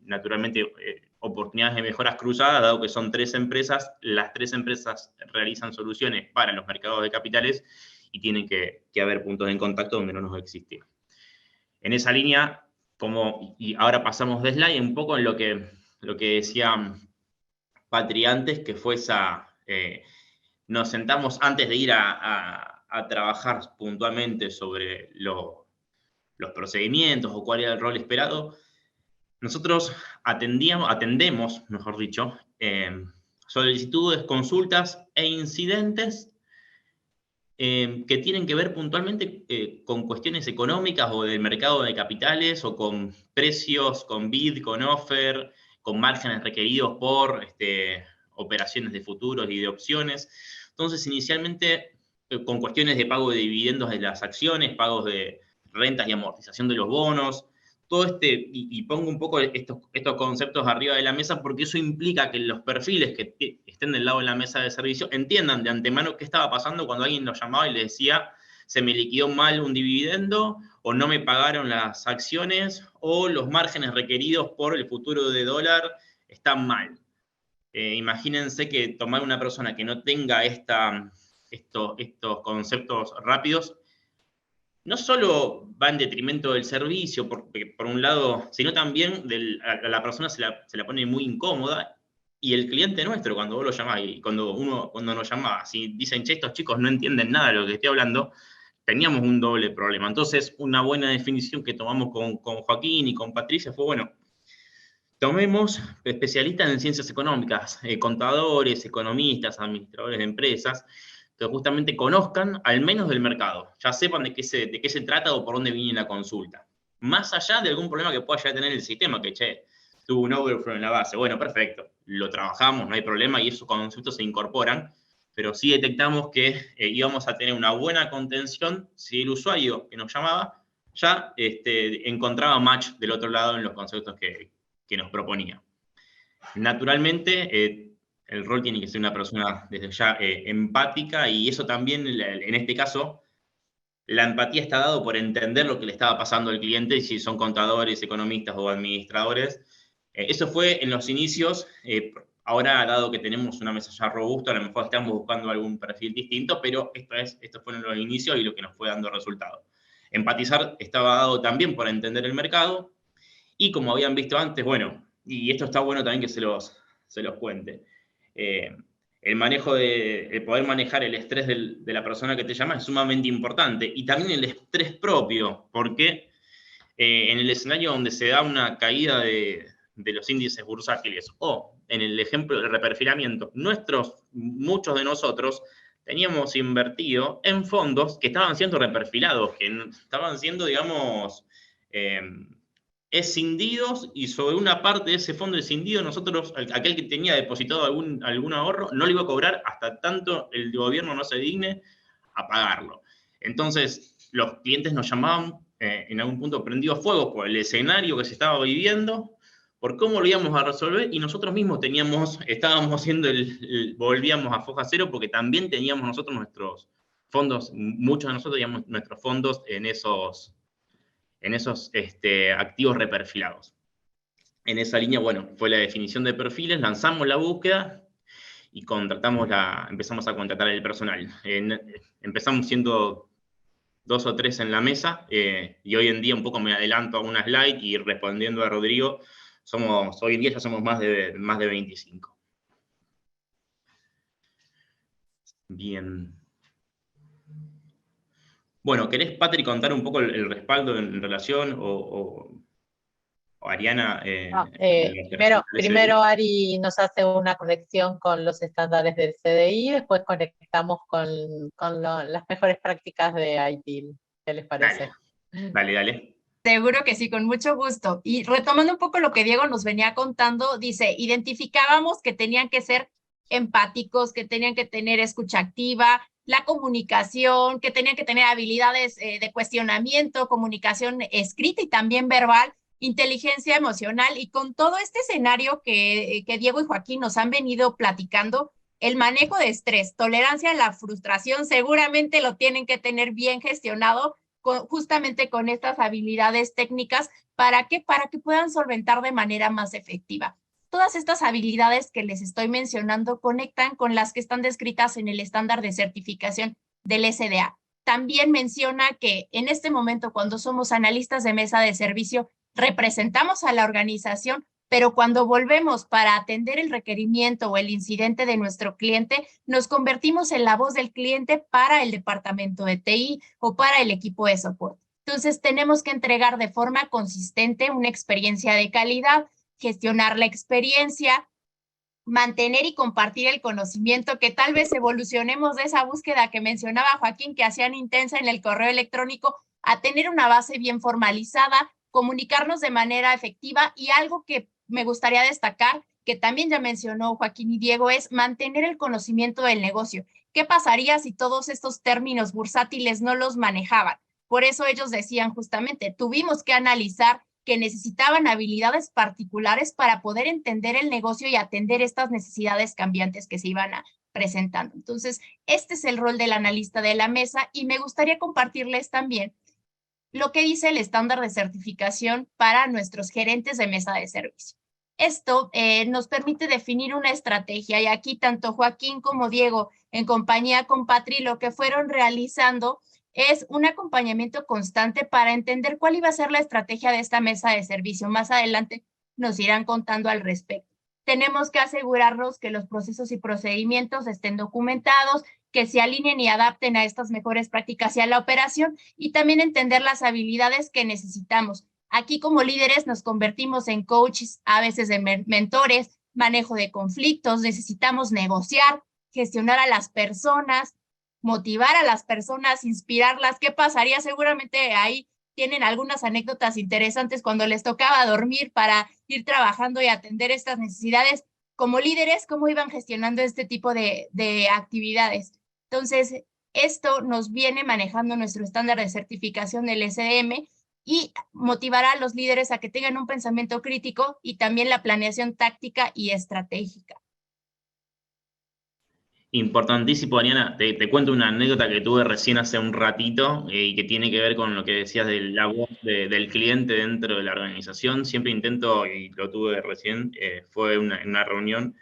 naturalmente oportunidades de mejoras cruzadas, dado que son 3 empresas, las 3 empresas realizan soluciones para los mercados de capitales y tienen que haber puntos en contacto donde no nos existe. En esa línea, y ahora pasamos de slide, un poco en lo que decía Patri antes, que fue nos sentamos antes de ir a trabajar puntualmente sobre los procedimientos o cuál era el rol esperado. Nosotros atendemos, mejor dicho, solicitudes, consultas e incidentes que tienen que ver puntualmente con cuestiones económicas o del mercado de capitales, o con precios, con bid, con offer, con márgenes requeridos por operaciones de futuros y de opciones. Entonces, inicialmente, con cuestiones de pago de dividendos de las acciones, pagos de rentas y amortización de los bonos, todo y pongo un poco estos conceptos arriba de la mesa porque eso implica que los perfiles que estén del lado de la mesa de servicio entiendan de antemano qué estaba pasando cuando alguien los llamaba y les decía, se me liquidó mal un dividendo, o no me pagaron las acciones, o los márgenes requeridos por el futuro de dólar están mal. Imagínense que tomar una persona que no tenga estos conceptos rápidos, no solo va en detrimento del servicio, porque por un lado, sino también a la persona se la pone muy incómoda, y el cliente nuestro, cuando vos lo llamás, y cuando nos llamaba, si dicen, che, estos chicos no entienden nada de lo que estoy hablando, teníamos un doble problema. Entonces, una buena definición que tomamos con Joaquín y con Patricia fue, bueno, tomemos especialistas en ciencias económicas, contadores, economistas, administradores de empresas, que justamente conozcan al menos del mercado, ya sepan de qué se trata o por dónde viene la consulta. Más allá de algún problema que pueda ya tener el sistema, que tuvo un overflow en la base, bueno, perfecto, lo trabajamos, no hay problema, y esos conceptos se incorporan, pero sí detectamos que íbamos a tener una buena contención si el usuario que nos llamaba ya encontraba match del otro lado en los conceptos que nos proponía. Naturalmente, el rol tiene que ser una persona desde ya empática, y eso también, en este caso, la empatía está dado por entender lo que le estaba pasando al cliente, y si son contadores, economistas o administradores. Eso fue en los inicios. Ahora, dado que tenemos una mesa ya robusta, a lo mejor estamos buscando algún perfil distinto, pero estos fueron los inicios y lo que nos fue dando resultado. Empatizar estaba dado también por entender el mercado, y como habían visto antes, bueno, y esto está bueno también que se los cuente, el poder manejar el estrés de la persona que te llama es sumamente importante, y también el estrés propio, porque en el escenario donde se da una caída de los índices bursátiles, o en el ejemplo del reperfilamiento, muchos de nosotros teníamos invertido en fondos que estaban siendo reperfilados, que estaban siendo, digamos, escindidos, y sobre una parte de ese fondo escindido, nosotros, aquel que tenía depositado algún ahorro, no lo iba a cobrar hasta tanto el gobierno no se digne a pagarlo. Entonces, los clientes nos llamaban en algún punto prendidos fuego por el escenario que se estaba viviendo, por cómo lo íbamos a resolver, y nosotros mismos estábamos haciendo volvíamos a foja cero, porque también teníamos nosotros nuestros fondos, muchos de nosotros teníamos nuestros fondos en esos activos reperfilados. En esa línea, bueno, fue la definición de perfiles, lanzamos la búsqueda y empezamos a contratar el personal. Empezamos siendo 2 o 3 en la mesa, y hoy en día, un poco me adelanto a una slide y respondiendo a Rodrigo, hoy en día ya somos más de 25. Bien. Bueno, ¿querés, Patri, contar un poco el respaldo en relación, o Ariana? Primero Ari nos hace una conexión con los estándares del CDI, después conectamos con las mejores prácticas de ITIL. ¿Qué les parece? Dale. Seguro que sí, con mucho gusto. Y retomando un poco lo que Diego nos venía contando, dice, identificábamos que tenían que ser empáticos, que tenían que tener escucha activa, la comunicación, que tenían que tener habilidades de cuestionamiento, comunicación escrita y también verbal, inteligencia emocional, y con todo este escenario que Diego y Joaquín nos han venido platicando, el manejo de estrés, tolerancia a la frustración, seguramente lo tienen que tener bien gestionado, justamente con estas habilidades técnicas. ¿Para qué? Para que puedan solventar de manera más efectiva. Todas estas habilidades que les estoy mencionando conectan con las que están descritas en el estándar de certificación del SDA. También menciona que en este momento, cuando somos analistas de mesa de servicio, representamos a la organización, pero cuando volvemos para atender el requerimiento o el incidente de nuestro cliente, nos convertimos en la voz del cliente para el departamento de TI o para el equipo de soporte. Entonces, tenemos que entregar de forma consistente una experiencia de calidad, gestionar la experiencia, mantener y compartir el conocimiento, que tal vez evolucionemos de esa búsqueda que mencionaba Joaquín, que hacían intensa en el correo electrónico, a tener una base bien formalizada, comunicarnos de manera efectiva, y algo que me gustaría destacar, que también ya mencionó Joaquín y Diego, es mantener el conocimiento del negocio. ¿Qué pasaría si todos estos términos bursátiles no los manejaban? Por eso ellos decían justamente, tuvimos que analizar que necesitaban habilidades particulares para poder entender el negocio y atender estas necesidades cambiantes que se iban presentando. Entonces, este es el rol del analista de la mesa, y me gustaría compartirles también lo que dice el estándar de certificación para nuestros gerentes de mesa de servicio. Esto nos permite definir una estrategia, y aquí tanto Joaquín como Diego, en compañía con Patri, lo que fueron realizando es un acompañamiento constante para entender cuál iba a ser la estrategia de esta mesa de servicio. Más adelante nos irán contando al respecto. Tenemos que asegurarnos que los procesos y procedimientos estén documentados, que se alineen y adapten a estas mejores prácticas y a la operación, y también entender las habilidades que necesitamos. Aquí, como líderes, nos convertimos en coaches, a veces en mentores, manejo de conflictos, necesitamos negociar, gestionar a las personas, motivar a las personas, inspirarlas. ¿Qué pasaría? Seguramente ahí tienen algunas anécdotas interesantes cuando les tocaba dormir para ir trabajando y atender estas necesidades. Como líderes, ¿cómo iban gestionando este tipo de actividades? Entonces, esto nos viene manejando nuestro estándar de certificación del SDM, y motivará a los líderes a que tengan un pensamiento crítico y también la planeación táctica y estratégica. Importantísimo, Ariana. Te cuento una anécdota que tuve recién hace un ratito, y que tiene que ver con lo que decías de la voz del cliente dentro de la organización. Siempre intento, y lo tuve recién, fue en una reunión,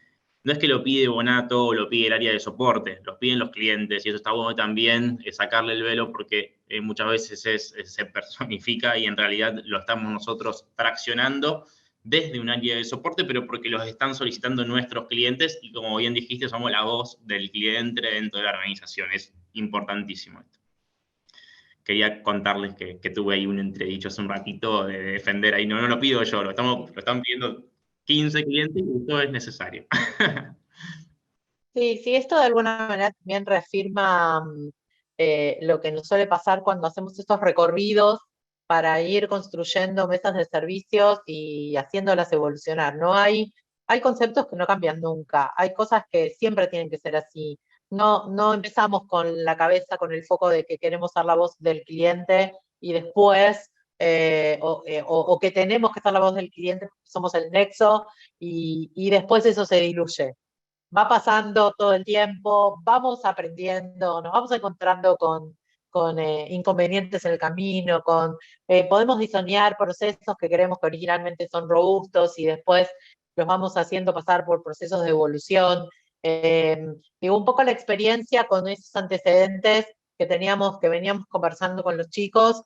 no es que lo pide Bonato o lo pide el área de soporte, los piden los clientes, y eso está bueno también, sacarle el velo, porque muchas veces se personifica y en realidad lo estamos nosotros traccionando desde un área de soporte, pero porque los están solicitando nuestros clientes, y como bien dijiste, somos la voz del cliente dentro de la organización. Es importantísimo esto. Quería contarles que tuve ahí un entredicho hace un ratito de defender ahí, no lo pido yo, lo están pidiendo 15 clientes y todo es necesario. Sí, sí, esto de alguna manera también reafirma lo que nos suele pasar cuando hacemos estos recorridos para ir construyendo mesas de servicios y haciéndolas evolucionar. Hay conceptos que no cambian nunca, hay cosas que siempre tienen que ser así. No empezamos con la cabeza, con el foco de que queremos ser la voz del cliente y después, o que tenemos que ser la voz del cliente, somos el nexo, y después eso se diluye. Va pasando todo el tiempo, vamos aprendiendo, nos vamos encontrando con inconvenientes en el camino, podemos diseñar procesos que creemos que originalmente son robustos y después los vamos haciendo pasar por procesos de evolución. Digo, un poco la experiencia con esos antecedentes que veníamos conversando con los chicos,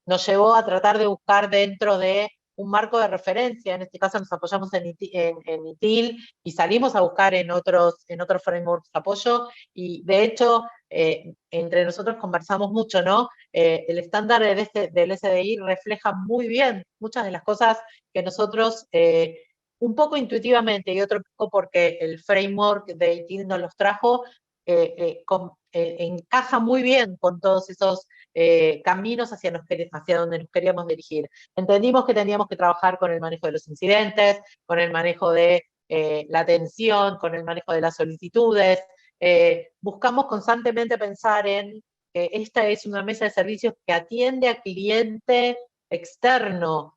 nos llevó a tratar de buscar dentro de un marco de referencia. En este caso nos apoyamos en ITIL y salimos a buscar en otros frameworks de apoyo, y de hecho entre nosotros conversamos mucho, ¿no? El estándar del SDI refleja muy bien muchas de las cosas que nosotros un poco intuitivamente y otro poco porque el framework de ITIL nos los trajo, encaja muy bien con todos esos caminos hacia donde nos queríamos dirigir. Entendimos que teníamos que trabajar con el manejo de los incidentes, con el manejo de la atención, con el manejo de las solicitudes. Buscamos constantemente pensar en que esta es una mesa de servicios que atiende a cliente externo,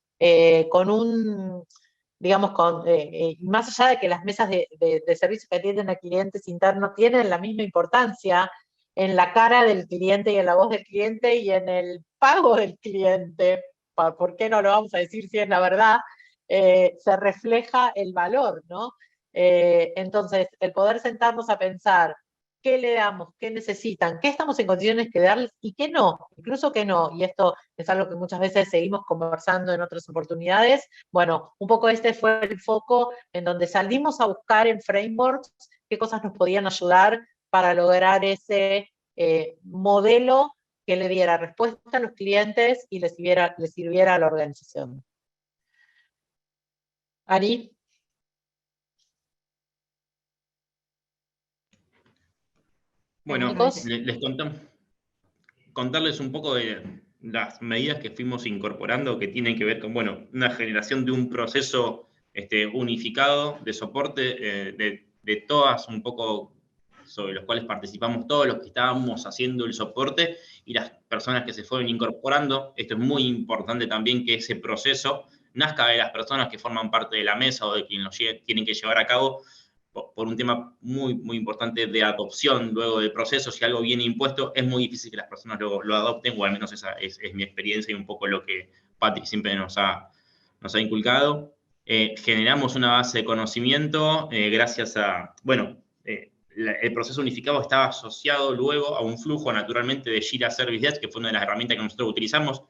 digamos, más allá de que las mesas de servicios que atienden a clientes internos tienen la misma importancia en la cara del cliente y en la voz del cliente y en el pago del cliente, ¿por qué no lo vamos a decir si es la verdad? Se refleja el valor, ¿no? Entonces, el poder sentarnos a pensar qué le damos, qué necesitan, qué estamos en condiciones de darles y qué no, incluso qué no, y esto es algo que muchas veces seguimos conversando en otras oportunidades. Bueno, un poco este fue el foco en donde salimos a buscar en frameworks qué cosas nos podían ayudar para lograr ese modelo que le diera respuesta a los clientes y le sirviera a la organización. Ari. Bueno, contarles un poco de las medidas que fuimos incorporando que tienen que ver con, bueno, una generación de un proceso unificado de soporte de todas un poco sobre los cuales participamos todos los que estábamos haciendo el soporte y las personas que se fueron incorporando. Esto es muy importante también, que ese proceso nazca de las personas que forman parte de la mesa o de quienes lo tienen que llevar a cabo, por un tema muy, muy importante de adopción luego del proceso. Si algo viene impuesto, es muy difícil que las personas lo adopten, o al menos esa es mi experiencia y un poco lo que Patrick siempre nos ha inculcado. Generamos una base de conocimiento gracias a, bueno, el proceso unificado estaba asociado luego a un flujo naturalmente de Jira Service Desk, que fue una de las herramientas que nosotros utilizamos,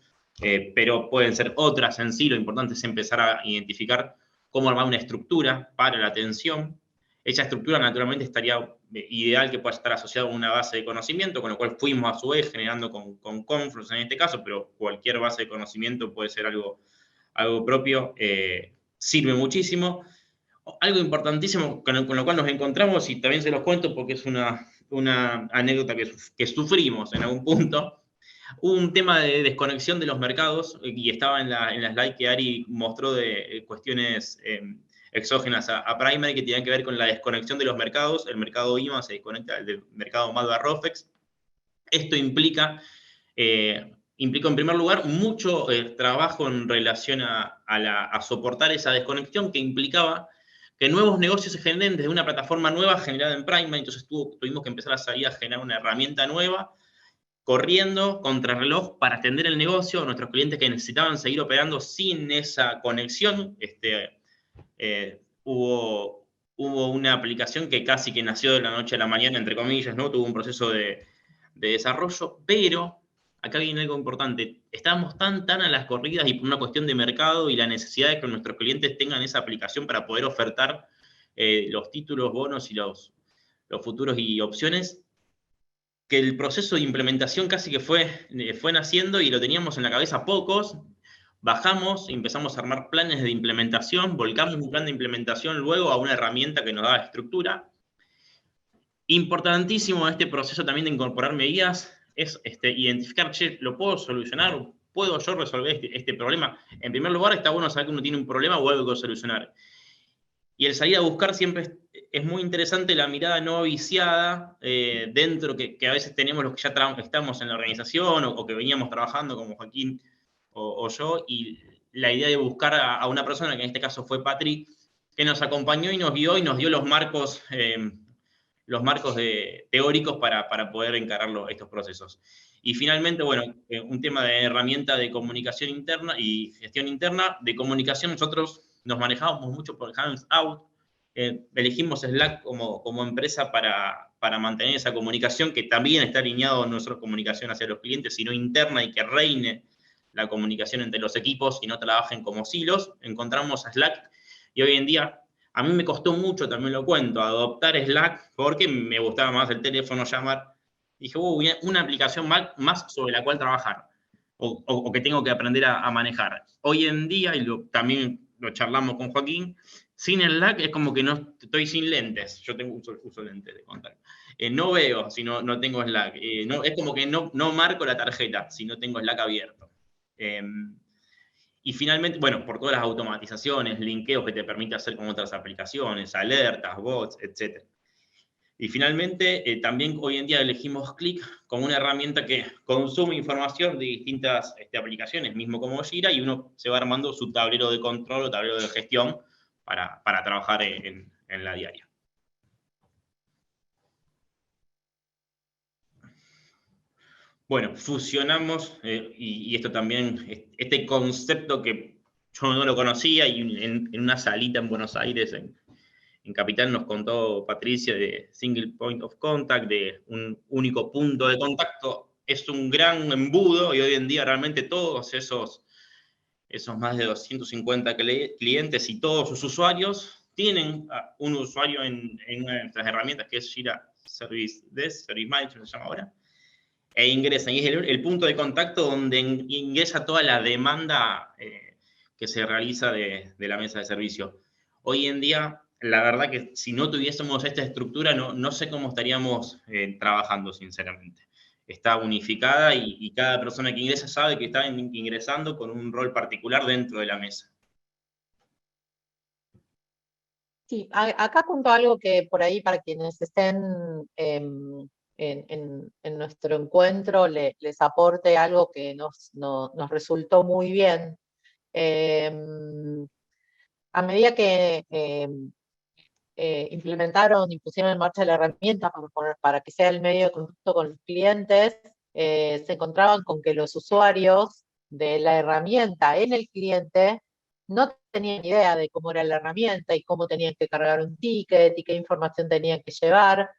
pero pueden ser otras en sí. Lo importante es empezar a identificar cómo armar una estructura para la atención. Esa estructura naturalmente estaría ideal que pueda estar asociada a una base de conocimiento, con lo cual fuimos a su vez generando con Confluence en este caso, pero cualquier base de conocimiento puede ser algo propio, sirve muchísimo. Algo importantísimo con lo cual nos encontramos, y también se los cuento porque es una anécdota que sufrimos en algún punto. Hubo un tema de desconexión de los mercados, y estaba en la slide que Ari mostró de cuestiones exógenas a Primary, que tenían que ver con la desconexión de los mercados. El mercado IMA se desconecta del mercado Malva-Rofex. Esto implica en primer lugar mucho trabajo en relación a soportar esa desconexión, que implicaba que nuevos negocios se generen desde una plataforma nueva generada en Primary. Entonces tuvimos que empezar a salir a generar una herramienta nueva, corriendo contrarreloj para atender el negocio. Nuestros clientes que necesitaban seguir operando sin esa conexión, hubo hubo una aplicación que casi que nació de la noche a la mañana, entre comillas, ¿no? Tuvo un proceso de desarrollo, pero acá viene algo importante. Estábamos tan a las corridas y por una cuestión de mercado y la necesidad de que nuestros clientes tengan esa aplicación para poder ofertar los títulos, bonos y los futuros y opciones, que el proceso de implementación casi que fue naciendo y lo teníamos en la cabeza pocos. Bajamos, empezamos a armar planes de implementación, volcamos un plan de implementación luego a una herramienta que nos daba estructura. Importantísimo este proceso también de incorporar medidas es identificar, che, ¿lo puedo solucionar? ¿Puedo yo resolver este problema? En primer lugar, está bueno saber que uno tiene un problema o algo que solucionar. Y el salir a buscar siempre es muy interesante la mirada no viciada dentro que a veces tenemos los que ya estamos en la organización o que veníamos trabajando como Joaquín o yo, y la idea de buscar a una persona, que en este caso fue Patri, que nos acompañó y nos guió y nos dio los marcos teóricos para poder encarar estos procesos. Y finalmente, bueno, un tema de herramienta de comunicación interna y gestión interna. De comunicación nosotros nos manejábamos mucho por hands out. Elegimos Slack como empresa para mantener esa comunicación, que también está alineado a nuestra comunicación hacia los clientes, sino interna, y que reine la comunicación entre los equipos y no trabajen como silos. Encontramos a Slack y hoy en día, a mí me costó mucho, también lo cuento, adoptar Slack porque me gustaba más el teléfono, llamar. Dije, una aplicación más sobre la cual trabajar o que tengo que aprender a manejar. Hoy en día, y también lo charlamos con Joaquín, sin Slack es como que no estoy sin lentes. Yo uso lentes de contacto. No veo si no tengo Slack. Es como que no marco la tarjeta si no tengo Slack abierto. Y finalmente, bueno, por todas las automatizaciones, linkeos que te permite hacer con otras aplicaciones, alertas, bots, etc. Y finalmente, también hoy en día elegimos Qlik como una herramienta que consume información de distintas aplicaciones, mismo como Jira, y uno se va armando su tablero de control o tablero de gestión para trabajar en la diaria. Bueno, fusionamos, y esto también, este concepto que yo no lo conocía, y en una salita en Buenos Aires, en Capital, nos contó Patricia de Single Point of Contact, de un único punto de contacto. Es un gran embudo, y hoy en día realmente todos esos más de 250 clientes y todos sus usuarios tienen un usuario en una de nuestras herramientas, que es Jira Service Desk, Service Manager se llama ahora, e ingresan. Y es el punto de contacto donde ingresa toda la demanda que se realiza de la mesa de servicio. Hoy en día, la verdad que si no tuviésemos esta estructura, no sé cómo estaríamos trabajando, sinceramente. Está unificada y cada persona que ingresa sabe que está ingresando con un rol particular dentro de la mesa. Sí, acá cuento algo que por ahí, para quienes estén en nuestro encuentro, les aporte algo que nos resultó muy bien. A medida que implementaron y pusieron en marcha la herramienta para que sea el medio de contacto con los clientes, se encontraban con que los usuarios de la herramienta en el cliente no tenían idea de cómo era la herramienta y cómo tenían que cargar un ticket y qué información tenían que llevar.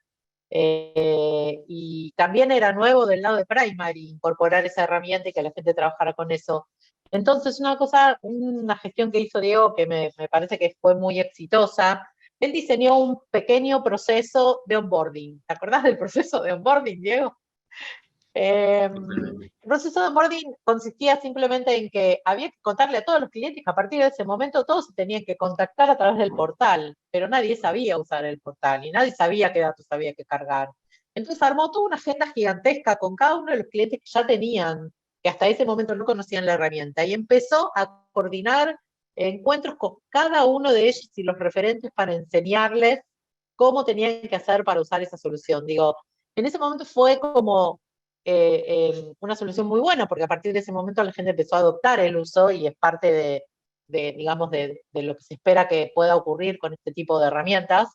Y también era nuevo del lado de Primary incorporar esa herramienta y que la gente trabajara con eso. Entonces, una gestión que hizo Diego que me parece que fue muy exitosa. Él diseñó un pequeño proceso de onboarding. ¿Te acordás del proceso de onboarding, Diego? El proceso de onboarding consistía simplemente en que había que contarle a todos los clientes que a partir de ese momento todos se tenían que contactar a través del portal, pero nadie sabía usar el portal y nadie sabía qué datos había que cargar. Entonces armó toda una agenda gigantesca con cada uno de los clientes que ya tenían, que hasta ese momento no conocían la herramienta, y empezó a coordinar encuentros con cada uno de ellos y los referentes para enseñarles cómo tenían que hacer para usar esa solución. Digo, en ese momento fue como una solución muy buena, porque a partir de ese momento la gente empezó a adoptar el uso y es parte digamos, de lo que se espera que pueda ocurrir con este tipo de herramientas.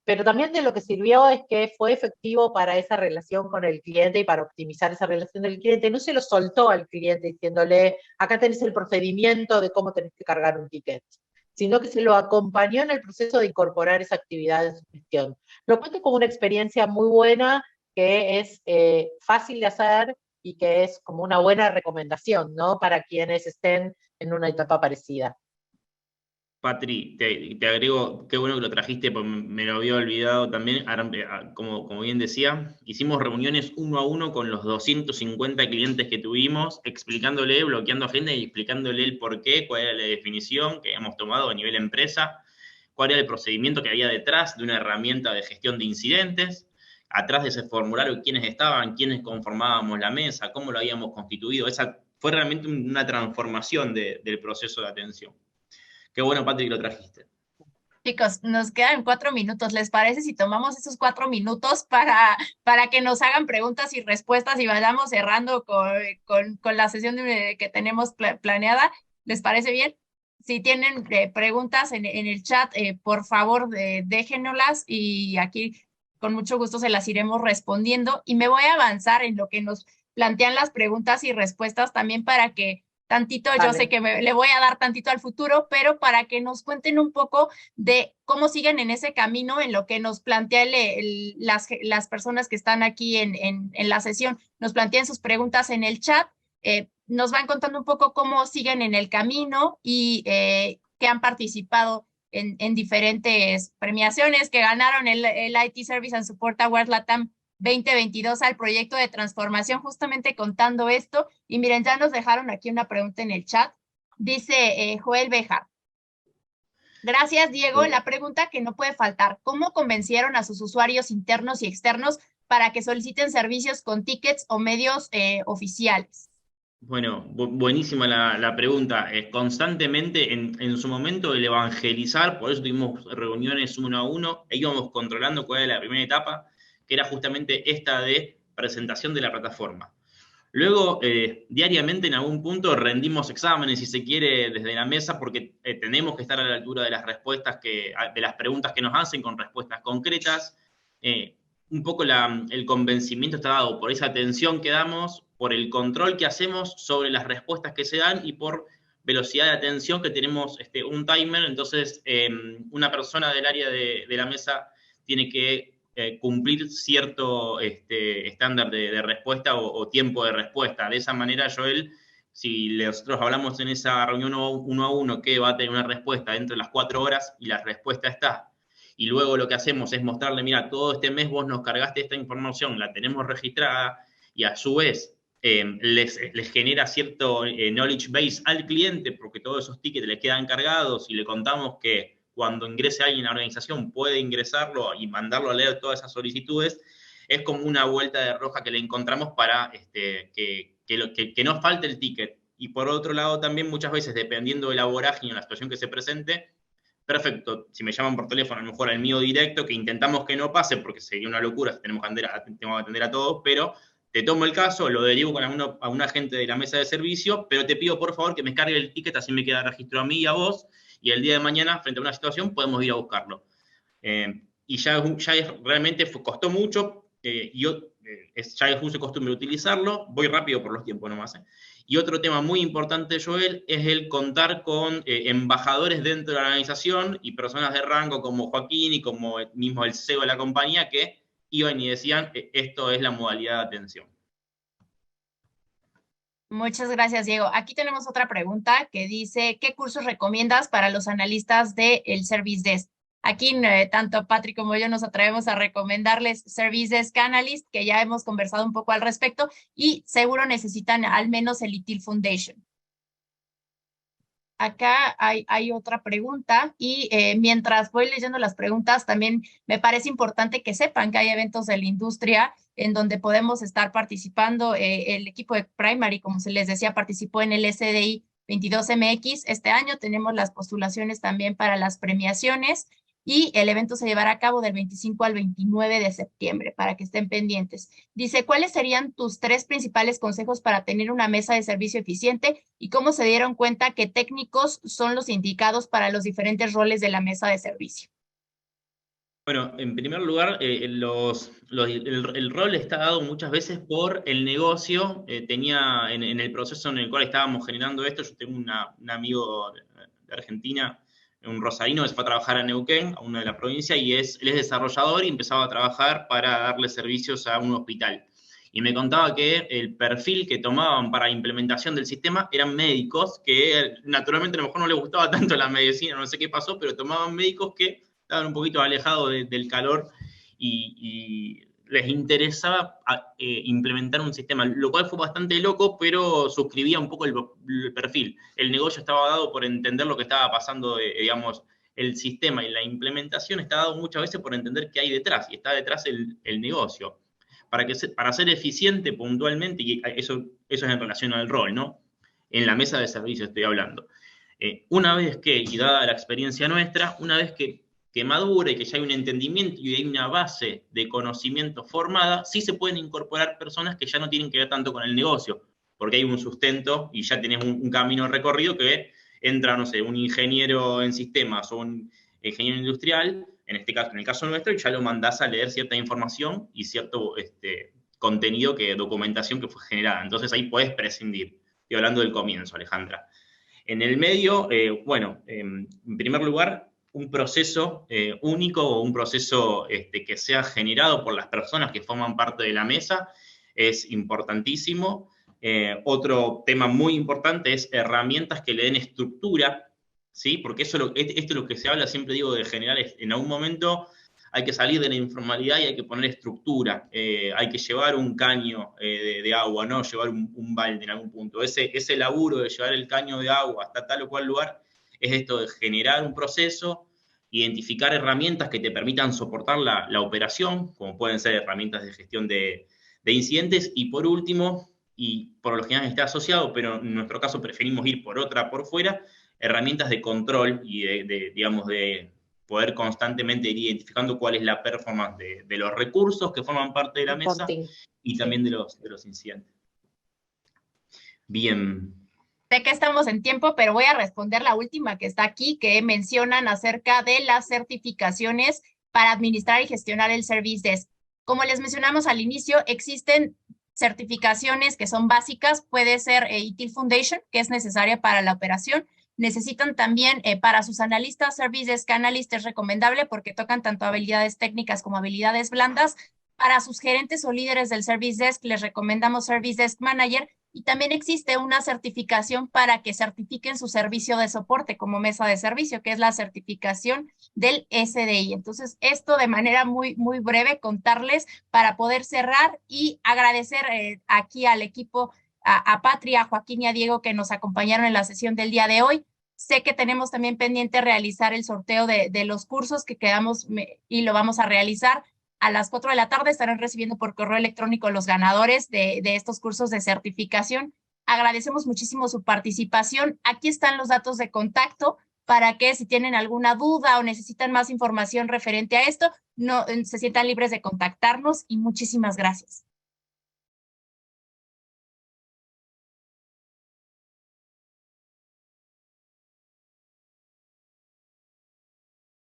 Pero también de lo que sirvió es que fue efectivo para esa relación con el cliente y para optimizar esa relación del cliente. No se lo soltó al cliente diciéndole, acá tenés el procedimiento de cómo tenés que cargar un ticket, sino que se lo acompañó en el proceso de incorporar esa actividad en su gestión. Lo cuento como una experiencia muy buena, que es fácil de hacer y que es como una buena recomendación, ¿no? Para quienes estén en una etapa parecida. Patri, te agrego, qué bueno que lo trajiste, porque me lo había olvidado también. Ahora, como bien decía, hicimos reuniones 1 a 1 con los 250 clientes que tuvimos, explicándole, bloqueando agenda y explicándole el porqué, cuál era la definición que habíamos tomado a nivel empresa, cuál era el procedimiento que había detrás de una herramienta de gestión de incidentes, atrás de ese formulario, quiénes estaban, quiénes conformábamos la mesa, cómo lo habíamos constituido. Esa fue realmente una transformación del proceso de atención. Qué bueno, Patrick, lo trajiste. Chicos, nos quedan 4 minutos. ¿Les parece si tomamos esos 4 minutos para que nos hagan preguntas y respuestas y vayamos cerrando con la sesión que tenemos planeada? ¿Les parece bien? Si tienen preguntas en el chat, por favor, déjennoslas y aquí con mucho gusto se las iremos respondiendo. Y me voy a avanzar en lo que nos plantean las preguntas y respuestas también para que tantito, yo sé que le voy a dar tantito al futuro, pero para que nos cuenten un poco de cómo siguen en ese camino, en lo que nos plantea las personas que están aquí en la sesión, nos plantean sus preguntas en el chat, nos van contando un poco cómo siguen en el camino y que han participado en diferentes premiaciones, que ganaron el IT Service and Support Award LATAM 2022 al proyecto de transformación, justamente contando esto. Y miren, ya nos dejaron aquí una pregunta en el chat. Dice Joel Bejar. Gracias, Diego. La pregunta que no puede faltar, ¿cómo convencieron a sus usuarios internos y externos para que soliciten servicios con tickets o medios oficiales? Bueno, buenísima la pregunta. Constantemente, en su momento, el evangelizar, por eso tuvimos reuniones 1 a 1, e íbamos controlando cuál era la primera etapa, que era justamente esta de presentación de la plataforma. Luego, diariamente en algún punto rendimos exámenes, si se quiere, desde la mesa, porque tenemos que estar a la altura de las respuestas, de las preguntas que nos hacen con respuestas concretas. Un poco el convencimiento está dado por esa atención que damos, por el control que hacemos sobre las respuestas que se dan y por velocidad de atención que tenemos un timer. Entonces, una persona del área de la mesa tiene que cumplir cierto estándar de respuesta o tiempo de respuesta. De esa manera, Joel, si nosotros hablamos en esa reunión 1 a 1 que va a tener una respuesta dentro de las 4 horas y la respuesta está, y luego lo que hacemos es mostrarle, mira, todo este mes vos nos cargaste esta información, la tenemos registrada, y a su vez les genera cierto knowledge base al cliente, porque todos esos tickets le quedan cargados, y le contamos que cuando ingrese alguien a la organización puede ingresarlo y mandarlo a leer todas esas solicitudes, es como una vuelta de roja que le encontramos para que no falte el ticket. Y por otro lado también muchas veces, dependiendo de la vorágine o la situación que se presente, perfecto, si me llaman por teléfono, a lo mejor al mío directo, que intentamos que no pase, porque sería una locura, tenemos que atender a todos, pero te tomo el caso, lo derivo a un agente de la mesa de servicio, pero te pido por favor que me cargue el ticket, así me queda registro a mí y a vos, y el día de mañana, frente a una situación, podemos ir a buscarlo. Y ya realmente costó mucho, ya es uso de costumbre utilizarlo, voy rápido por los tiempos nomás. Y otro tema muy importante, Joel, es el contar con embajadores dentro de la organización y personas de rango como Joaquín y como mismo el CEO de la compañía que iban y decían, esto es la modalidad de atención. Muchas gracias, Diego. Aquí tenemos otra pregunta que dice, ¿qué cursos recomiendas para los analistas del Service Desk? Aquí tanto Patrick como yo nos atrevemos a recomendarles Service Desk Analyst, que ya hemos conversado un poco al respecto, y seguro necesitan al menos el ITIL Foundation. Acá hay otra pregunta y mientras voy leyendo las preguntas, también me parece importante que sepan que hay eventos de la industria en donde podemos estar participando. El equipo de Primary, como se les decía, participó en el SDI 22MX. Este año tenemos las postulaciones también para las premiaciones y el evento se llevará a cabo del 25 al 29 de septiembre para que estén pendientes. Dice, ¿cuáles serían tus 3 principales consejos para tener una mesa de servicio eficiente y cómo se dieron cuenta que técnicos son los indicados para los diferentes roles de la mesa de servicio? Bueno, en primer lugar, el rol está dado muchas veces por el negocio. Tenía en el proceso en el cual estábamos generando esto, yo tengo un amigo de Argentina, un rosarino que se fue a trabajar a Neuquén, a una de la provincia, y él es desarrollador y empezaba a trabajar para darle servicios a un hospital. Y me contaba que el perfil que tomaban para implementación del sistema eran médicos, que naturalmente a lo mejor no les gustaba tanto la medicina, no sé qué pasó, pero tomaban médicos que estaban un poquito alejados del calor y les interesaba implementar un sistema, lo cual fue bastante loco, pero suscribía un poco el perfil. El negocio estaba dado por entender lo que estaba pasando, digamos, el sistema y la implementación está dado muchas veces por entender qué hay detrás, y está detrás el negocio. Para ser eficiente puntualmente, y eso es en relación al rol, ¿no? En la mesa de servicio estoy hablando. Una vez que, y dada la experiencia nuestra, una vez que madure y que ya hay un entendimiento y hay una base de conocimiento formada, sí se pueden incorporar personas que ya no tienen que ver tanto con el negocio, porque hay un sustento y ya tenés un camino recorrido que entra, no sé, un ingeniero en sistemas o un ingeniero industrial, en el caso nuestro, y ya lo mandás a leer cierta información y cierto contenido, documentación que fue generada. Entonces ahí podés prescindir. Estoy hablando del comienzo, Alejandra. En el medio, en primer lugar, un proceso único o un proceso que sea generado por las personas que forman parte de la mesa es importantísimo. Otro tema muy importante es herramientas que le den estructura, ¿sí? Porque esto es lo que se habla, siempre digo, de generar, en algún momento hay que salir de la informalidad y hay que poner estructura. Hay que llevar un caño de agua, no llevar un balde en algún punto. Ese laburo de llevar el caño de agua hasta tal o cual lugar es esto de generar un proceso, identificar herramientas que te permitan soportar la operación, como pueden ser herramientas de gestión de incidentes, y por último, y por lo general está asociado, pero en nuestro caso preferimos ir por fuera, herramientas de control y de poder constantemente ir identificando cuál es la performance de los recursos que forman parte de la mesa y también de los incidentes. Bien. Sé que estamos en tiempo, pero voy a responder la última que está aquí, que mencionan acerca de las certificaciones para administrar y gestionar el Service Desk. Como les mencionamos al inicio, existen certificaciones que son básicas, puede ser ITIL Foundation, que es necesaria para la operación. Necesitan también para sus analistas, Service Desk Analyst es recomendable porque tocan tanto habilidades técnicas como habilidades blandas. Para sus gerentes o líderes del Service Desk les recomendamos Service Desk Manager, y también existe una certificación para que certifiquen su servicio de soporte como mesa de servicio, que es la certificación del SDI. Entonces, esto de manera muy, muy breve, contarles para poder cerrar y agradecer aquí al equipo, a Patria, a Joaquín y a Diego que nos acompañaron en la sesión del día de hoy. Sé que tenemos también pendiente realizar el sorteo de los cursos que quedamos y lo vamos a realizar. A las 4 de la tarde estarán recibiendo por correo electrónico los ganadores de estos cursos de certificación. Agradecemos muchísimo su participación. Aquí están los datos de contacto para que si tienen alguna duda o necesitan más información referente a esto, no se sientan libres de contactarnos, y muchísimas gracias.